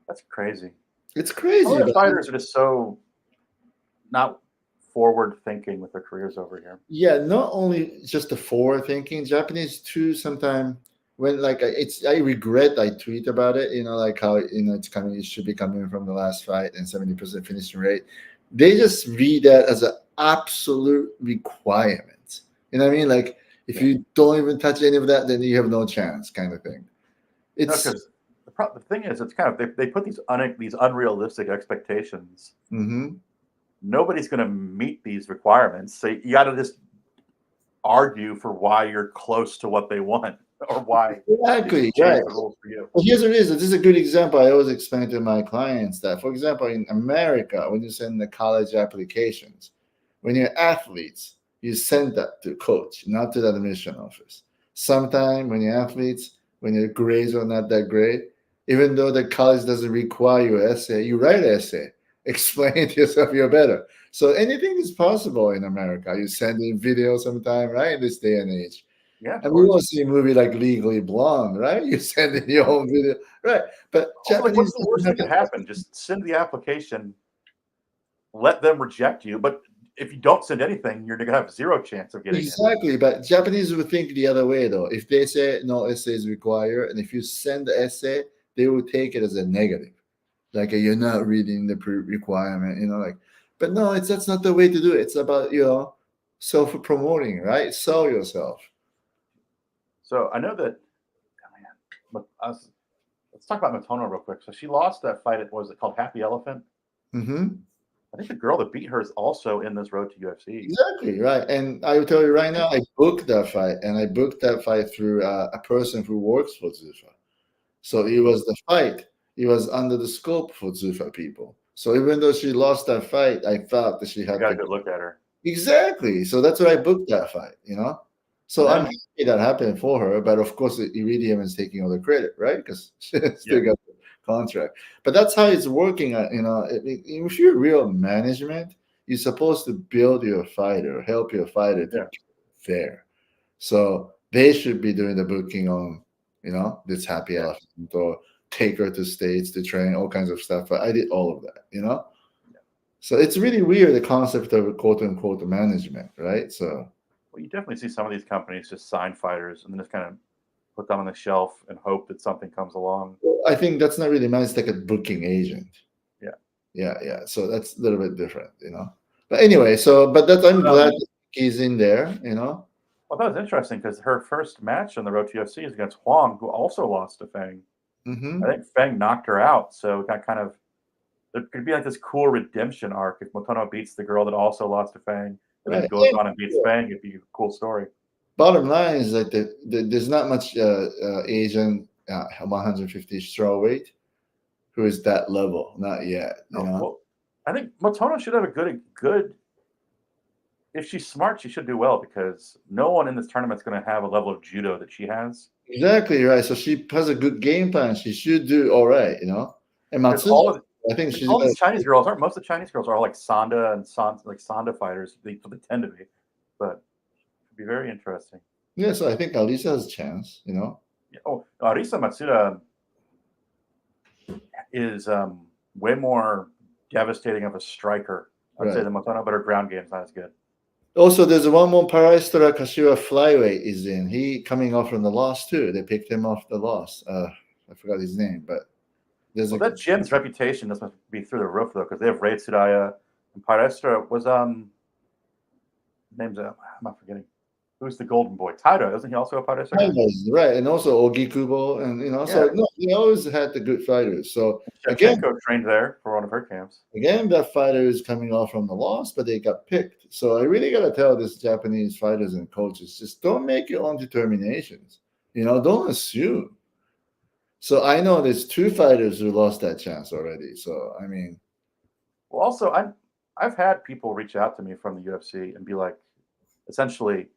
That's crazy. It's crazy. But fighters are just so not forward thinking with their careers over here. Yeah, not only just the forward thinking, Japanese too. Sometimes when I regret I tweet about it. Like how it should be coming from the last fight and 70% finishing rate. They just read that as an absolute requirement. You know what I mean? Like if you don't even touch any of that, then you have no chance, kind of thing. It's the thing is, it's kind of they put these unrealistic expectations. Mm-hmm. Nobody's going to meet these requirements, so you got to just argue for why you're close to what they want or why exactly right. The rules for you. Well, here's what it is. This is a good example. I always explain to my clients that, for example, in America, when you send the college applications, when you're athletes, you send that to coach, not to the admission office. Sometimes when you're athletes, when your grades are not that great, even though the college doesn't require you essay, you write an essay. Explain it to yourself, you're better. So anything is possible in America. You send in video sometime, right? In this day and age. Yeah. And we won't see a movie like Legally Blonde, right? You send in your own video, right? But Japanese, what's the worst that could happen? Just send the application, let them reject you. But if you don't send anything, you're going to have zero chance of getting exactly. it. But Japanese would think the other way, though. If they say no essay is required, and if you send the essay, they will take it as a negative. Like you're not reading the requirement, but no, that's not the way to do it. It's about self-promoting, right? Sell yourself. So I know that. Let's talk about Matono real quick. So she lost that fight. Was it called Happy Elephant? Mm-hmm. I think the girl that beat her is also in this road to UFC. Exactly right. And I will tell you right now, I booked that fight, and I booked that fight through a person who works for Zuffa. So it was the fight. It was under the scope for Zuffa people. So even though she lost that fight, I felt that she had got a good look at her. Exactly. So that's why I booked that fight, So I'm happy that happened for her. But of course, Iridium is taking all the credit, right? Because she still got the contract. But that's how it's working. If you're real management, you're supposed to build your fighter, help your fighter to get fair. So they should be doing the booking on, this Happy Elephant or take her to states to train, all kinds of stuff. But I did all of that, So it's really weird, the concept of quote unquote management, right? So you definitely see some of these companies just sign fighters and then just kind of put them on the shelf and hope that something comes along. I think that's not really managed like a booking agent. Yeah. So that's a little bit different, But anyway, I'm glad he's in there, Well, that was interesting because her first match on the road to UFC is against Huang, who also lost to Feng. Mm-hmm. I think Feng knocked her out, so that kind of there could be like this cool redemption arc if Matono beats the girl that also lost to Feng and then goes on and beats Feng. It'd be a cool story. Bottom line is that there's not much Asian 150 strawweight who is that level, not yet. Well, I think Matono should have a good. If she's smart, she should do well because no one in this tournament is going to have a level of judo that she has. Exactly right. So she has a good game plan. She should do all right, And Matsuda, I think she's all these Chinese girls aren't. Most of the Chinese girls are like Sonda and Sonda fighters. They tend to be, but it'd be very interesting. Yeah, so I think Alisa has a chance, Oh, Arisa Matsuda is way more devastating of a striker. I'd say Right. the Motono, but her ground game's not as good. Also, there's one more Paraistora Kashiwa flyweight is in. He coming off from the loss too. They picked him off the loss. I forgot his name, but there's Well, that gym's reputation must be through the roof though, because they have Ray Tsudaya and Paraistora was name's I'm not forgetting. Who's the golden boy? Taito, isn't he also a Paraistora? Right, and also Ogi Kubo, and so no, he always had the good fighters. So again, trained there for one of her camps. Again, that fighter is coming off from the loss, but they got picked. So I really got to tell this Japanese fighters and coaches, just don't make your own determinations. Don't assume. So I know there's 2 fighters who lost that chance already. So, I mean. Well, also, I've had people reach out to me from the UFC and be like, essentially,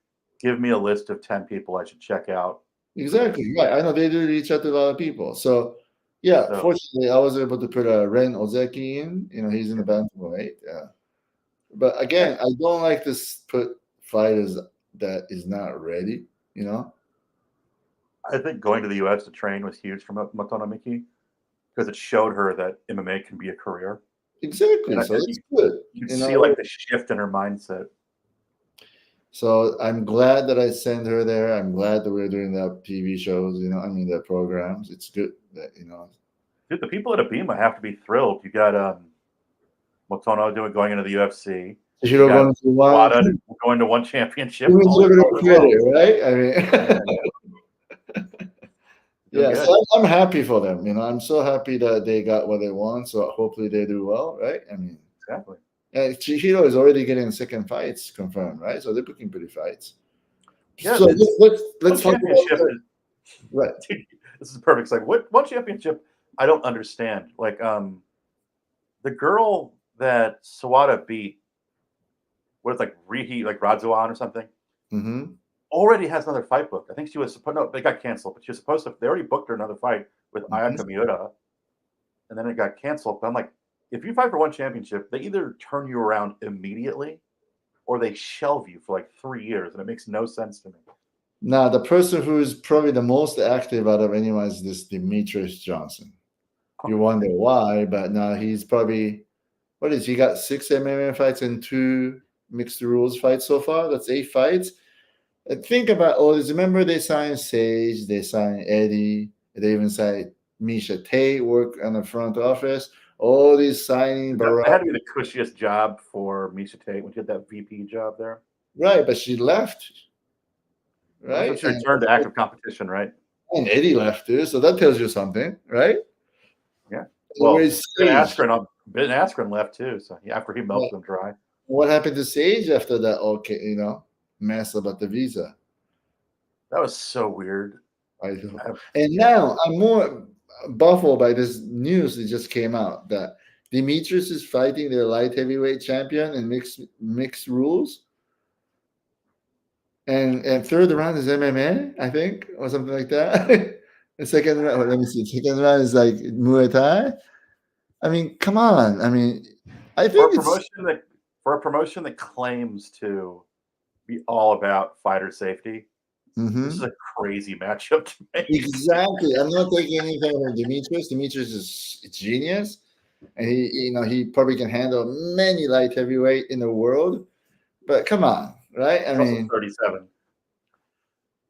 give me a list of 10 people I should check out. Exactly. Right. I know they do reach out to a lot of people. So, yeah, fortunately, I was able to put Ren Ozeki in. He's in the bantamweight. Yeah. But again, I don't like to put fighters that is not ready, I think going to the US to train was huge for Motono Miki because it showed her that MMA can be a career. Exactly. So it's good. You can see like the shift in her mindset. So I'm glad that I sent her there. I'm glad that we're doing that TV shows, the programs. It's good that, Dude, the people at Abima have to be thrilled. You got Motono going into the UFC. You going to one championship. Right? I mean, yeah, so I'm happy for them. I'm so happy that they got what they want. So hopefully they do well, right? I mean, exactly. And Chihiro is already getting second fights confirmed, right? So they're booking pretty fights. Yeah, so let's talk about right. This is perfect. It's like what championship I don't understand. Like the girl that Sawada beat, what is like Radzuan or something, already has another fight booked. I think she was supposed they got canceled, but she was supposed to. They already booked her another fight with Ayaka Miura, and then it got canceled. But I'm like, if you fight for one championship, they either turn you around immediately or they shelve you for like 3 years, and it makes no sense to me. Now, the person who is probably the most active out of anyone is this Demetrius Johnson. You wonder why, but now he's probably, he got 6 MMA fights and 2 mixed rules fights so far. That's 8 fights. And think about all this. Remember, they signed Sage, they signed Eddie, they even signed Misha Tate, work on the front office. All these signing. That had to be the cushiest job for Misha Tate when she had that VP job there. Right, but she left. Right? So she returned to active competition, right? And Eddie left too, so that tells you something, right? Yeah. Well, Ben Askren left too, so after he melted them dry. What happened to Sage after that? Mess about the visa? That was so weird. I know. And now I'm more baffled by this news that just came out that Demetrius is fighting their light heavyweight champion in mixed rules. And third round is MMA, I think, or something like that. The second round, let me see. Second round is like Muay Thai. I mean, come on. I mean, I think for a promotion that claims to be all about fighter safety, this is a crazy matchup to make. Exactly. I'm not taking anything from Demetrius. Demetrius is a genius, and he probably can handle many light heavyweight in the world. But come on, right? I mean, 37.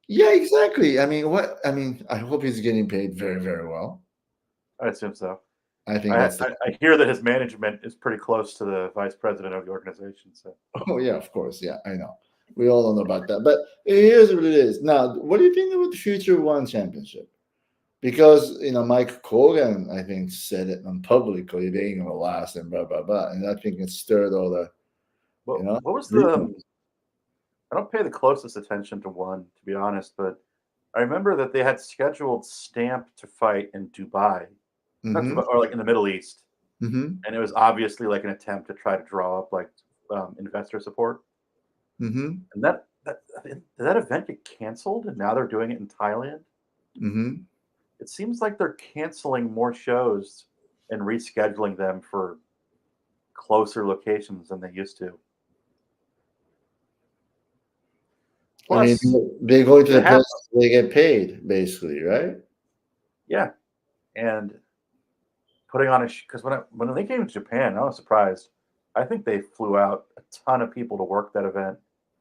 Yeah, exactly. I mean, I hope he's getting paid very, very well. I assume so. I think I hear that his management is pretty close to the vice president of the organization. So. Oh yeah, of course. Yeah, I know. We all don't know about that. But here's what it is. Now, what do you think about the future one championship? Because Mike Colgan, I think, said it publicly, they ain't gonna last and blah blah blah. And I think it stirred all the what was the I don't pay the closest attention to one, to be honest, but I remember that they had scheduled Stamp to fight in Dubai, or like in the Middle East, and it was obviously like an attempt to try to draw up like investor support. And did that event get canceled? And now they're doing it in Thailand. It seems like they're canceling more shows and rescheduling them for closer locations than they used to. Plus, I mean, they go to the place they get paid, basically, right? Yeah. And putting on a because when they came to Japan, I was surprised. I think they flew out a ton of people to work that event.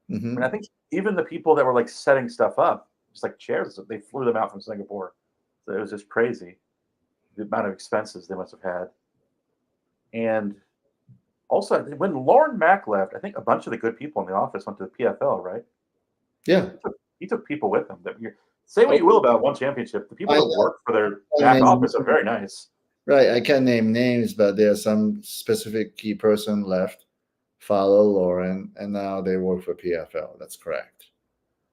I mean, I think even the people that were like setting stuff up, just like chairs, they flew them out from Singapore. So it was just crazy the amount of expenses they must have had. And also, when Lauren Mack left, I think a bunch of the good people in the office went to the PFL, right? Yeah. He took people with him. Say what you will about one championship, the people that work for their back office are very nice. Right. I can't name names, but there are some specific key person left, follow Lauren, and now they work for PFL. That's correct.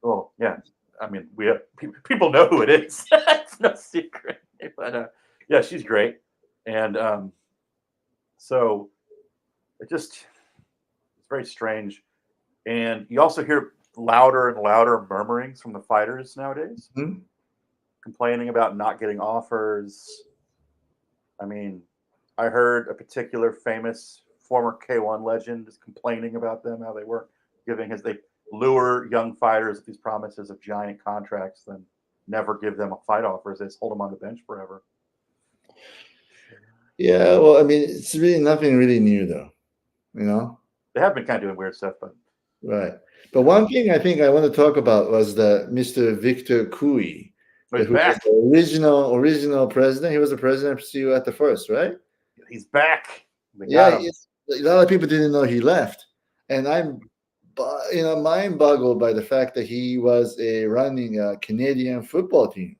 Oh, yeah. I mean, we have people know who it is. It's no secret. But yeah, she's great. And so it's very strange. And you also hear louder and louder murmurings from the fighters nowadays, complaining about not getting offers. I mean, I heard a particular famous former K-1 legend is complaining about them, how they weren't they lure young fighters with these promises of giant contracts, then never give them a fight offers. They just hold them on the bench forever. Yeah, well, I mean, it's really nothing really new, though. You know, they have been kind of doing weird stuff, but right. But one thing I think I want to talk about was the Mr. Victor Cui, who was the original president. He was the president of CU at the first, right? He's back. Yeah, a lot of people didn't know he left, and I'm, mind boggled by the fact that he was running a Canadian football team.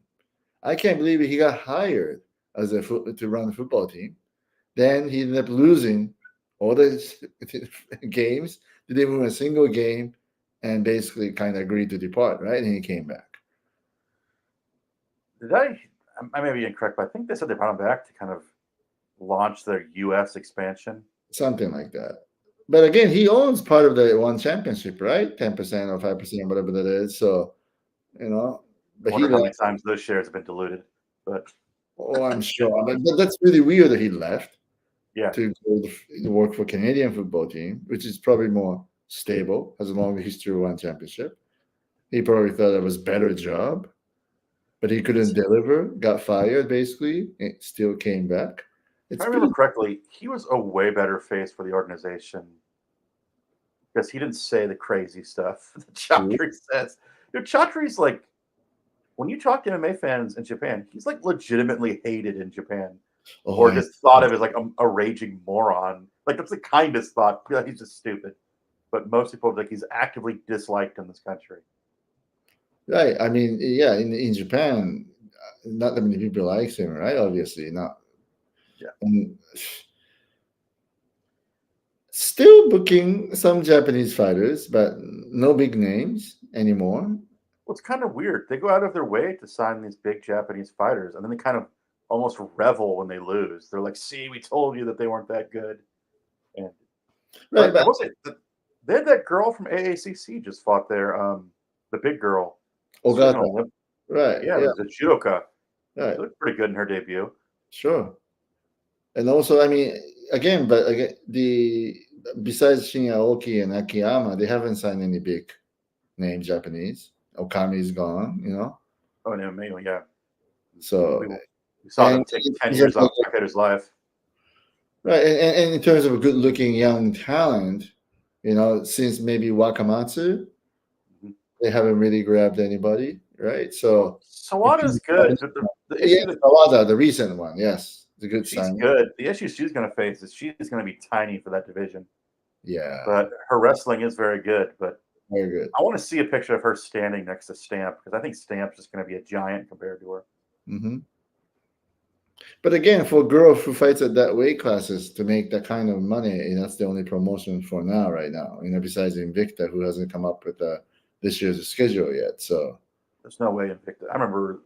I can't believe he got hired as to run a football team. Then he ended up losing all the games. Didn't win a single game, and basically kind of agreed to depart. Right, and he came back. I may be incorrect, but I think they said they brought him back to kind of launch their U.S. expansion, something like that. But again, he owns part of the one championship, right? 10% or 5%, whatever that is. So, but I wonder how many times those shares have been diluted. But I'm sure. But that's really weird that he left. Yeah. To go to work for Canadian football team, which is probably more stable, has a longer history of one championship. He probably thought it was a better job, but he couldn't deliver, got fired basically, and still came back. If I remember correctly, he was a way better face for the organization because he didn't say the crazy stuff that Chatri says. Dude, Chatri's like, when you talk to MMA fans in Japan, he's like legitimately hated in Japan. Or just thought of as like a raging moron. Like that's the kindest thought. He's just stupid. But most people like he's actively disliked in this country. Right. I mean, yeah, in Japan, not that many people like him, right? Obviously, not. Yeah. And still booking some Japanese fighters, but no big names anymore. Well, it's kind of weird. They go out of their way to sign these big Japanese fighters, and then they kind of almost revel when they lose. They're like, "See, we told you that they weren't that good." And right, but they had that girl from AACC just fought there. The big girl. Ogata. Right. Yeah, the judoka. Right. She looked pretty good in her debut. Sure. And also, I mean, besides Shinya Aoki and Akiyama, they haven't signed any big name Japanese. Okami's gone, Oh, no, maybe, yeah. So we saw them take 10 years off Spectator's life. Right, and in terms of a good-looking young talent, since maybe Wakamatsu, they haven't really grabbed anybody, right? So Sawada's good. Sawada, the recent one, yes, it's a good she's sign. Good. The issue she's going to face is she's going to be tiny for that division. Yeah, but her wrestling is very good. But very good. I want to see a picture of her standing next to Stamp because I think Stamp's just going to be a giant compared to her. Mm-hmm. But again, for a girl who fights at that weight classes to make that kind of money, that's the only promotion for now, right now. Besides Invicta, who hasn't come up with this year's schedule yet. So there's no way Invicta. I remember,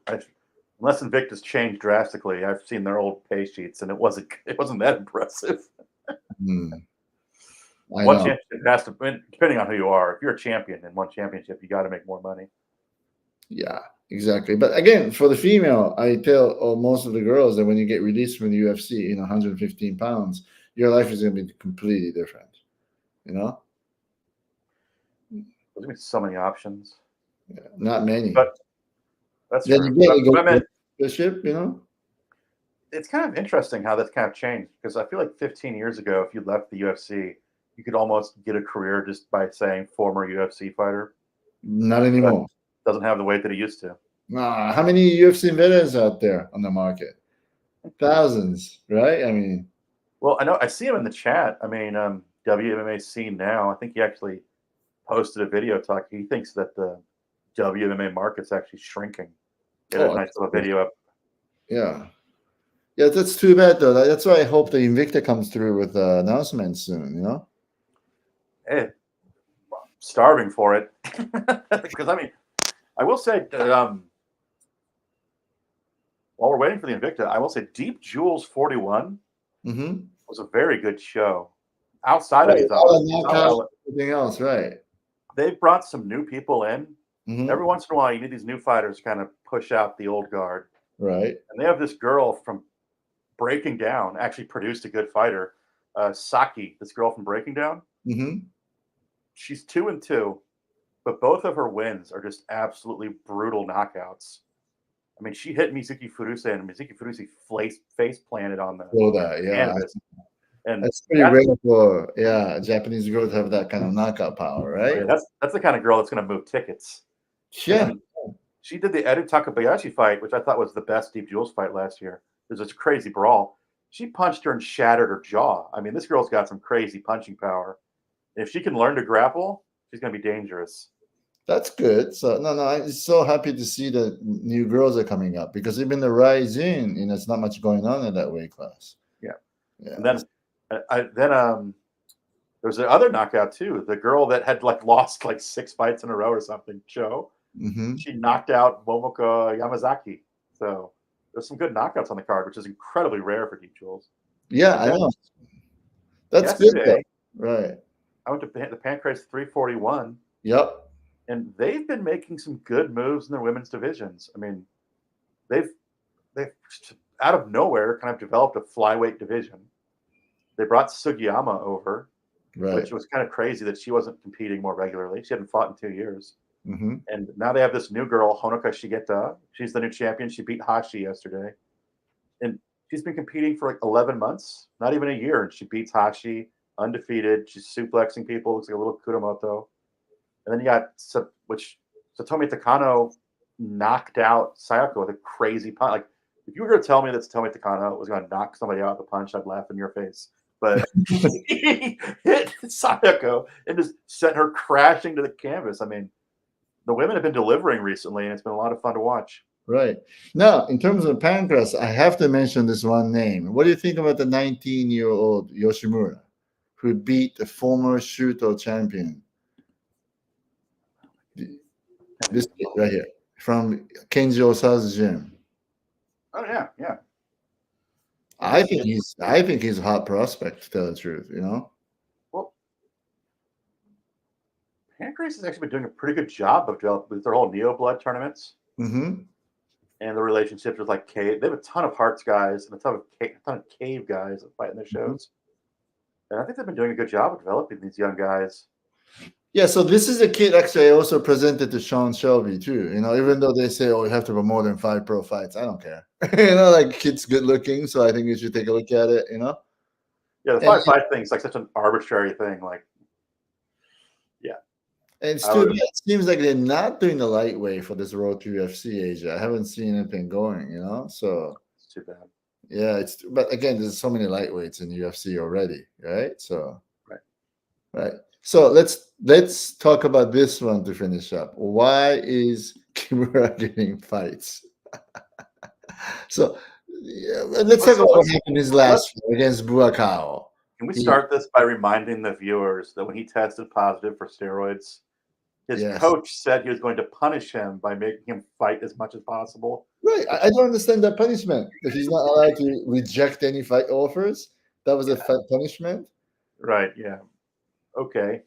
unless Invicta's changed drastically, I've seen their old pay sheets, and it wasn't that impressive. One championship has to, depending on who you are. If you're a champion in one championship, you got to make more money. Yeah. Exactly. But again, for the female, I tell most of the girls that when you get released from the UFC, 115 pounds, your life is going to be completely different. There's going to be so many options. Yeah, not many. But that's then true. you go to the ship, it's kind of interesting how that's kind of changed, because I feel like 15 years ago, if you left the UFC, you could almost get a career just by saying former UFC fighter. Not But anymore. doesn't have the weight that he used to. Nah, how many UFC veterans out there on the market? Thousands, right? I mean, Well, I know I see him in the chat. I mean, WMMA scene now. I think he actually posted a video talking. He thinks that the WMMA market's actually shrinking. He had a nice little video up. yeah. Yeah, that's too bad though. That's why I hope the Invicta comes through with an announcement soon, you know? Hey, starving for it. Because I mean, I will say that, while we're waiting for the Invicta, I will say Deep Jewels 41 was a very good show. Outside of Izawa, everything else, right? They've brought some new people in. Every once in a while, you need these new fighters to kind of push out the old guard. Right. And they have this girl from Breaking Down, actually produced a good fighter, Saki, this girl from Breaking Down. She's 2-2, but both of her wins are just absolutely brutal knockouts. I mean, she hit Mizuki Furuse, and Mizuki Furuse face planted on the canvas. And that's pretty rare for Japanese girls to have that kind of knockout power, right? Yeah, that's the kind of girl that's going to move tickets. Yeah. She did the Edu Takabayashi fight, which I thought was the best Deep Jewels fight last year. It was this crazy brawl. She punched her and shattered her jaw. I mean, this girl's got some crazy punching power. If she can learn to grapple, she's going to be dangerous. That's good. So no, I'm so happy to see that new girls are coming up, because even the RIZIN, it's not much going on in that weight class. Yeah. And then there's the other knockout too. The girl that had lost 6 fights in a row or something, Cho. She knocked out Momoko Yamazaki. So there's some good knockouts on the card, which is incredibly rare for Deep Jewels. Yeah, I know. That's good though. Right. I went to the Pancrase 341. Yep. And they've been making some good moves in their women's divisions. I mean, they've out of nowhere kind of developed a flyweight division. They brought Sugiyama over, which was kind of crazy that she wasn't competing more regularly. She hadn't fought in 2 years. And now they have this new girl, Honoka Shigeta. She's the new champion. She beat Hashi yesterday. And she's been competing for 11 months, not even a year. And she beats Hashi, undefeated. She's suplexing people. Looks like a little Kuromoto. And then you got Satomi Takano knocked out Sayako with a crazy punch. If you were going to tell me that Satomi Takano was going to knock somebody out with a punch, I'd laugh in your face. But he hit Sayako and just sent her crashing to the canvas. I mean, the women have been delivering recently, and it's been a lot of fun to watch. Right. Now, in terms of Pancrase, I have to mention this one name. What do you think about the 19-year-old Yoshimura, who beat the former Shuto champion? This kid right here, from Kenji Osa's gym. Oh yeah. I think he's a hot prospect, to tell the truth, Well, Pancrase has actually been doing a pretty good job of developing with their whole Neo Blood tournaments. And the relationships with Cave. They have a ton of Hearts guys and a ton of Cave guys that fight in their shows. And I think they've been doing a good job of developing these young guys. Yeah, so this is a kid actually I also presented to Sean Shelby too. Even though they say, oh, you have to have more than 5 pro fights. I don't care. Kid's good looking, so I think you should take a look at it, Yeah, the 5-5 thing's such an arbitrary thing. Yeah. And it's too bad. It seems like they're not doing the lightweight for this road to UFC, Asia. I haven't seen anything going, so it's too bad. Yeah, but again, there's so many lightweights in UFC already, right? So right. So let's talk about this one to finish up. Why is Kimura getting fights? So let's talk about what happened in his last fight against Buakao. Can we start this by reminding the viewers that when he tested positive for steroids, his coach said he was going to punish him by making him fight as much as possible? Right. I don't understand that punishment. That he's not allowed to reject any fight offers. That was a punishment. Right. Yeah. Okay.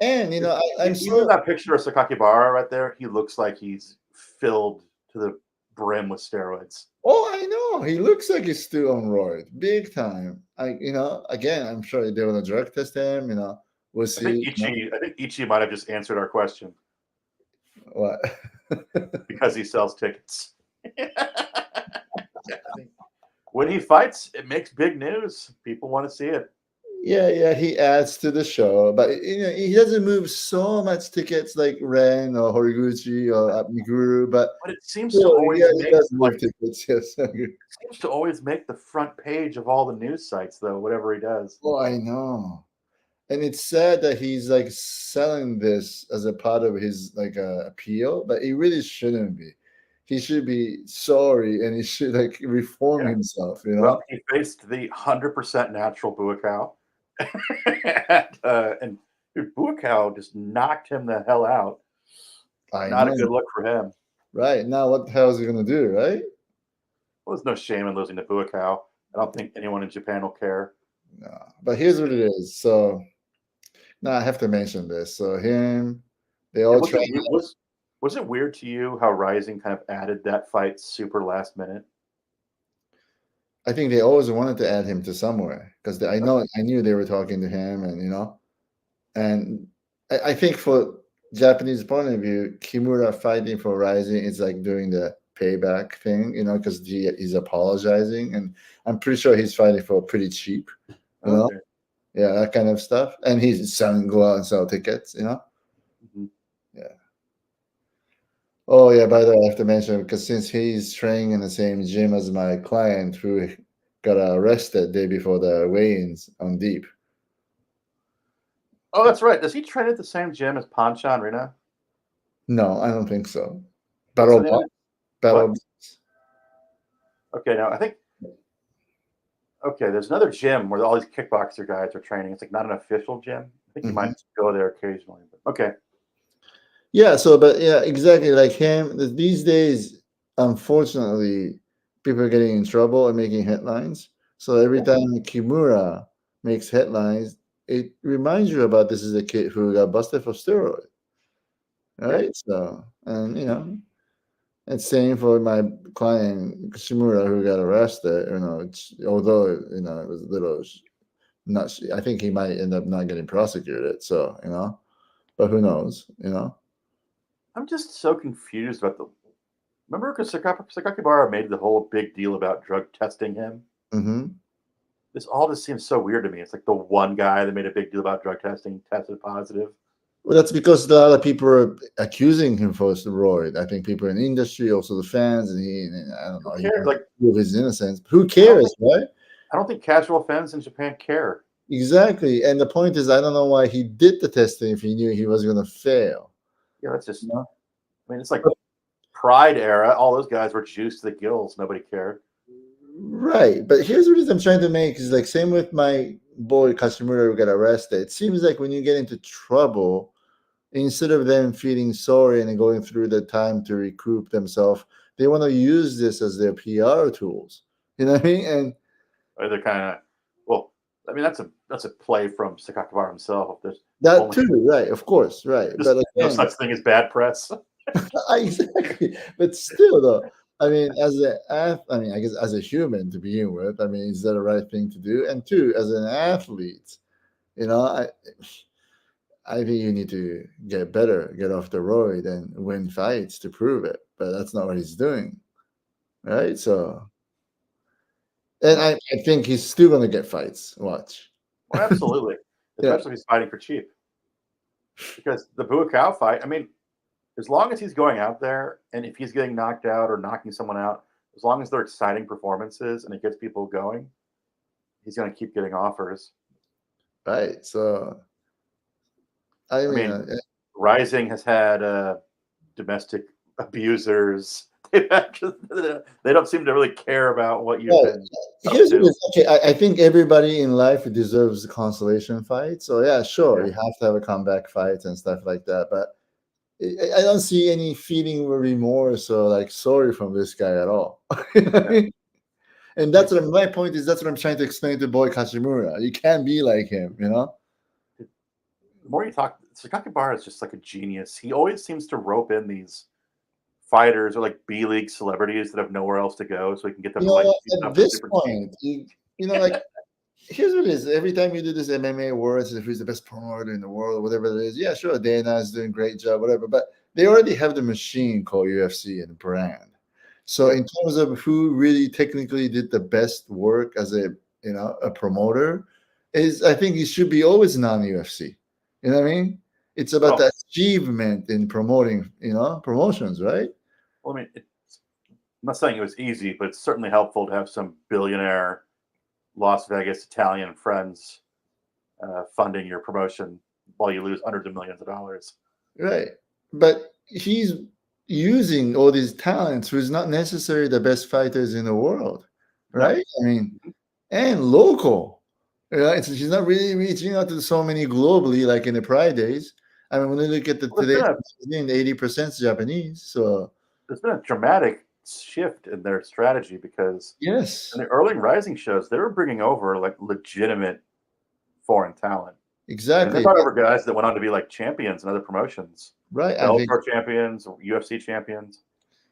And I'm sure that picture of Sakakibara right there. He looks like he's filled to the brim with steroids. Oh, I know. He looks like he's still on roid, big time. Again, I'm sure they want to drug test him. We'll see. I think Ichi might have just answered our question. What? Because he sells tickets. When he fights, it makes big news. People want to see it. Yeah, he adds to the show, but he doesn't move so much tickets like Ren or Horiguchi or Mikuru, but But it seems to still, always yeah, he make does like move tickets. Yes. seems to always make the front page of all the news sites though, whatever he does. Oh, I know. And it's sad that he's like selling this as a part of his like appeal, but he really shouldn't be. He should be sorry and he should like reform Yeah. himself, Well, he faced the 100% natural Buakaw. And dude, Buakaw just knocked him the hell out. I Not a know. good look for him. Right. Now what the hell is he gonna do, right? Well, there's no shame in losing to Buakaw. I don't think anyone in Japan will care. No. But here's what it is. So now I have to mention this. So him, they And all try. was it weird to you how Rising kind of added that fight super last minute? I think they always wanted to add him to somewhere because I Okay. knew they were talking to him, and and I think for Japanese point of view, Kimura fighting for Rising is like doing the payback thing, because he's apologizing, and I'm pretty sure he's fighting for pretty cheap, you know, Okay. yeah, that kind of stuff, and he's selling go out and sell tickets. Mhm. Yeah. Oh yeah, by the way, I have to mention because since he's training in the same gym as my client who got arrested day before the weigh-ins on Deep. Oh, that's right. Does he train at the same gym as Panchan Rina? No, I don't think so. What's the Battle name of Box? it? Battle. What? Okay, now I think there's another gym where all these kickboxer guys are training. It's like not an official gym. I think you Mhm. might go there occasionally. But okay. Yeah, so but yeah, exactly like him. These days, unfortunately, people are getting in trouble and making headlines. So every Yeah. time Kimura makes headlines, it reminds you about this is a kid who got busted for steroid, Yeah. right? So and it's same for my client Shimura who got arrested. Although it was a little not. I think he might end up not getting prosecuted. So but who knows? I'm just so confused about the. Remember, because Sakakibara made the whole big deal about drug testing him. Hmm. This all just seems so weird to me. It's like the one guy that made a big deal about drug testing tested positive. Well, that's because a lot of people are accusing him for steroid. I think people in the industry, also the fans, and I don't Who know, he cares? can Like, prove his innocence. Who I don't cares, think right? I don't think casual fans in Japan care. Exactly. And the point is, I don't know why he did the testing if he knew he was going to fail. Yeah, that's just. You know? I mean, it's like Pride era. All those guys were juiced to the gills. Nobody cared. Right. But here's what I'm trying to make is like same with my boy Kashimura who got arrested. It seems like when you get into trouble, instead of them feeling sorry and going through the time to recoup themselves, they want to use this as their PR tools. You know what I mean? And Or they're kind of. Well, I mean, that's a play from Sakakibara himself. There's that only too, right? Of course, right. just But no again, such thing as bad press. exactly. But still, though, I mean, I guess as a human to begin with, I mean, is that the right thing to do? And two, as an athlete, you know, I think you need to get better, get off the roid, and win fights to prove it. But that's not what he's doing, right? So, and No, I think he's still going to get fights. Watch. well, absolutely, Yeah. especially if he's fighting for cheap. Because the Buakaw fight, I mean, as long as he's going out there and if he's getting knocked out or knocking someone out, as long as they're exciting performances and it gets people going, he's going to keep getting offers. Right. So, I I mean, mean, Rising has had domestic abusers. They don't seem to really care about what you've yeah, been up here's what it to. is. Okay, I think everybody in life deserves a consolation fight. So yeah, sure, Yeah. you have to have a comeback fight and stuff like that. But I don't see any feeling of remorse or like sorry from this guy at all. You know what I Yeah. mean? And that's what my point is. That's what I'm trying to explain to Boy Kashimura. You can't be like him. The more you talk, Sakakibara is just like a genius. He always seems to rope in these fighters or like B League celebrities that have nowhere else to go, so he can get them You to like know, do at something this super cheap. point, like here's what it is. Every time you do this MMA awards, if he's the best promoter in the world, whatever it is, yeah, sure, Dana is doing a great job, whatever. But they already have the machine called UFC and brand. So Yeah. in terms of who really technically did the best work as a a promoter, I think it should be always non-UFC. You know what I mean? It's about Well, the achievement in promoting, promotions, right? I mean, I'm not saying it was easy, but it's certainly helpful to have some billionaire Las Vegas Italian friends funding your promotion while you lose hundreds of millions of dollars. Right. But he's using all these talents who's not necessarily the best fighters in the world, No. right? I mean, Mhm. and local. Right? So she's not really reaching out to so many globally, like in the Pride days. I mean, when you look at the Well, today's magazine, 80% Japanese. So there's been a dramatic shift in their strategy because yes, in the early rising shows, they were bringing over like legitimate foreign talent. And they exactly. brought over guys that went on to be like champions in other promotions, Right. I think Bellator champions, UFC champions,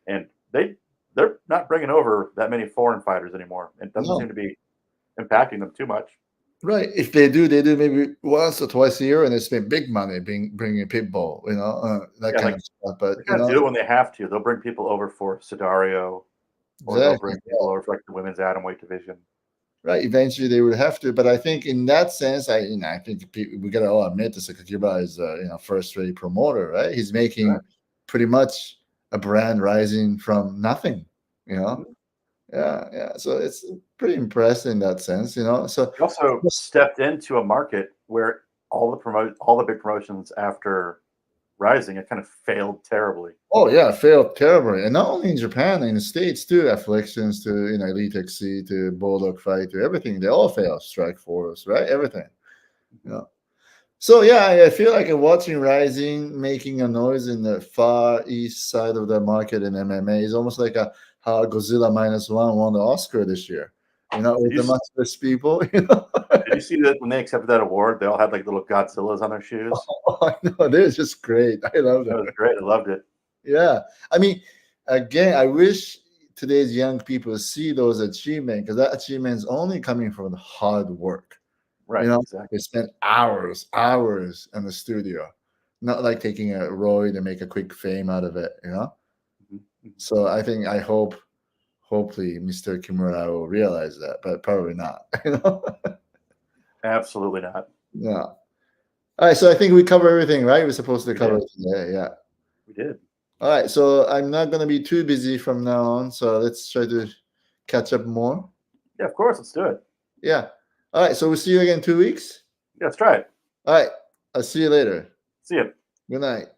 and they're not bringing over that many foreign fighters anymore. It doesn't no. seem to be impacting them too much. Right. If they do, they do maybe once or twice a year, and they spend big money bringing Pitbull, that Yeah, kind like of stuff. But they kind of do it when they have to. They'll bring people over for Sidario, or they'll exactly. bring people over for like the women's atomweight division. Right. Eventually, they would have to. But I think in that sense, I think we gotta all admit this. Sakakibara is a first-rate promoter, right? He's Right. making pretty much a brand rising from nothing. You know. Mhm. Yeah, yeah. So it's pretty impressive in that sense. So He also stepped into a market where all the big promotions after Rising had kind of failed terribly. oh yeah, failed terribly, and not only in Japan, in the States too. Afflictions to Elite XC to Bulldog Fight to everything. They all fail. Strike Force, right? Everything. You know. So yeah, I feel like watching Rising making a noise in the far east side of the market in MMA is almost like how Godzilla -1 won the Oscar this year. Did With you the s- much less people. did you see that when they accepted that award, they all had like little Godzillas on their shoes? Oh, I know they're just great. I love That that. was great. I loved it. Yeah, I mean, again, I wish today's young people see those achievements because that achievement is only coming from the hard work. Right, They exactly. spent hours in the studio, not like taking a roid and make a quick fame out of it. Mhm, mhm. So hopefully, Mr. Kimura will realize that, but probably not. Absolutely not. Yeah. All right, so I think we cover everything, right? We're supposed to We cover did. it today. Yeah. We did. All right, so I'm not gonna be too busy from now on, so let's try to catch up more. Yeah, of course. Let's do it. Yeah. All right, so we'll see you again in 2 weeks. Yeah, let's try it. All right, I'll see you later. See you. Good night.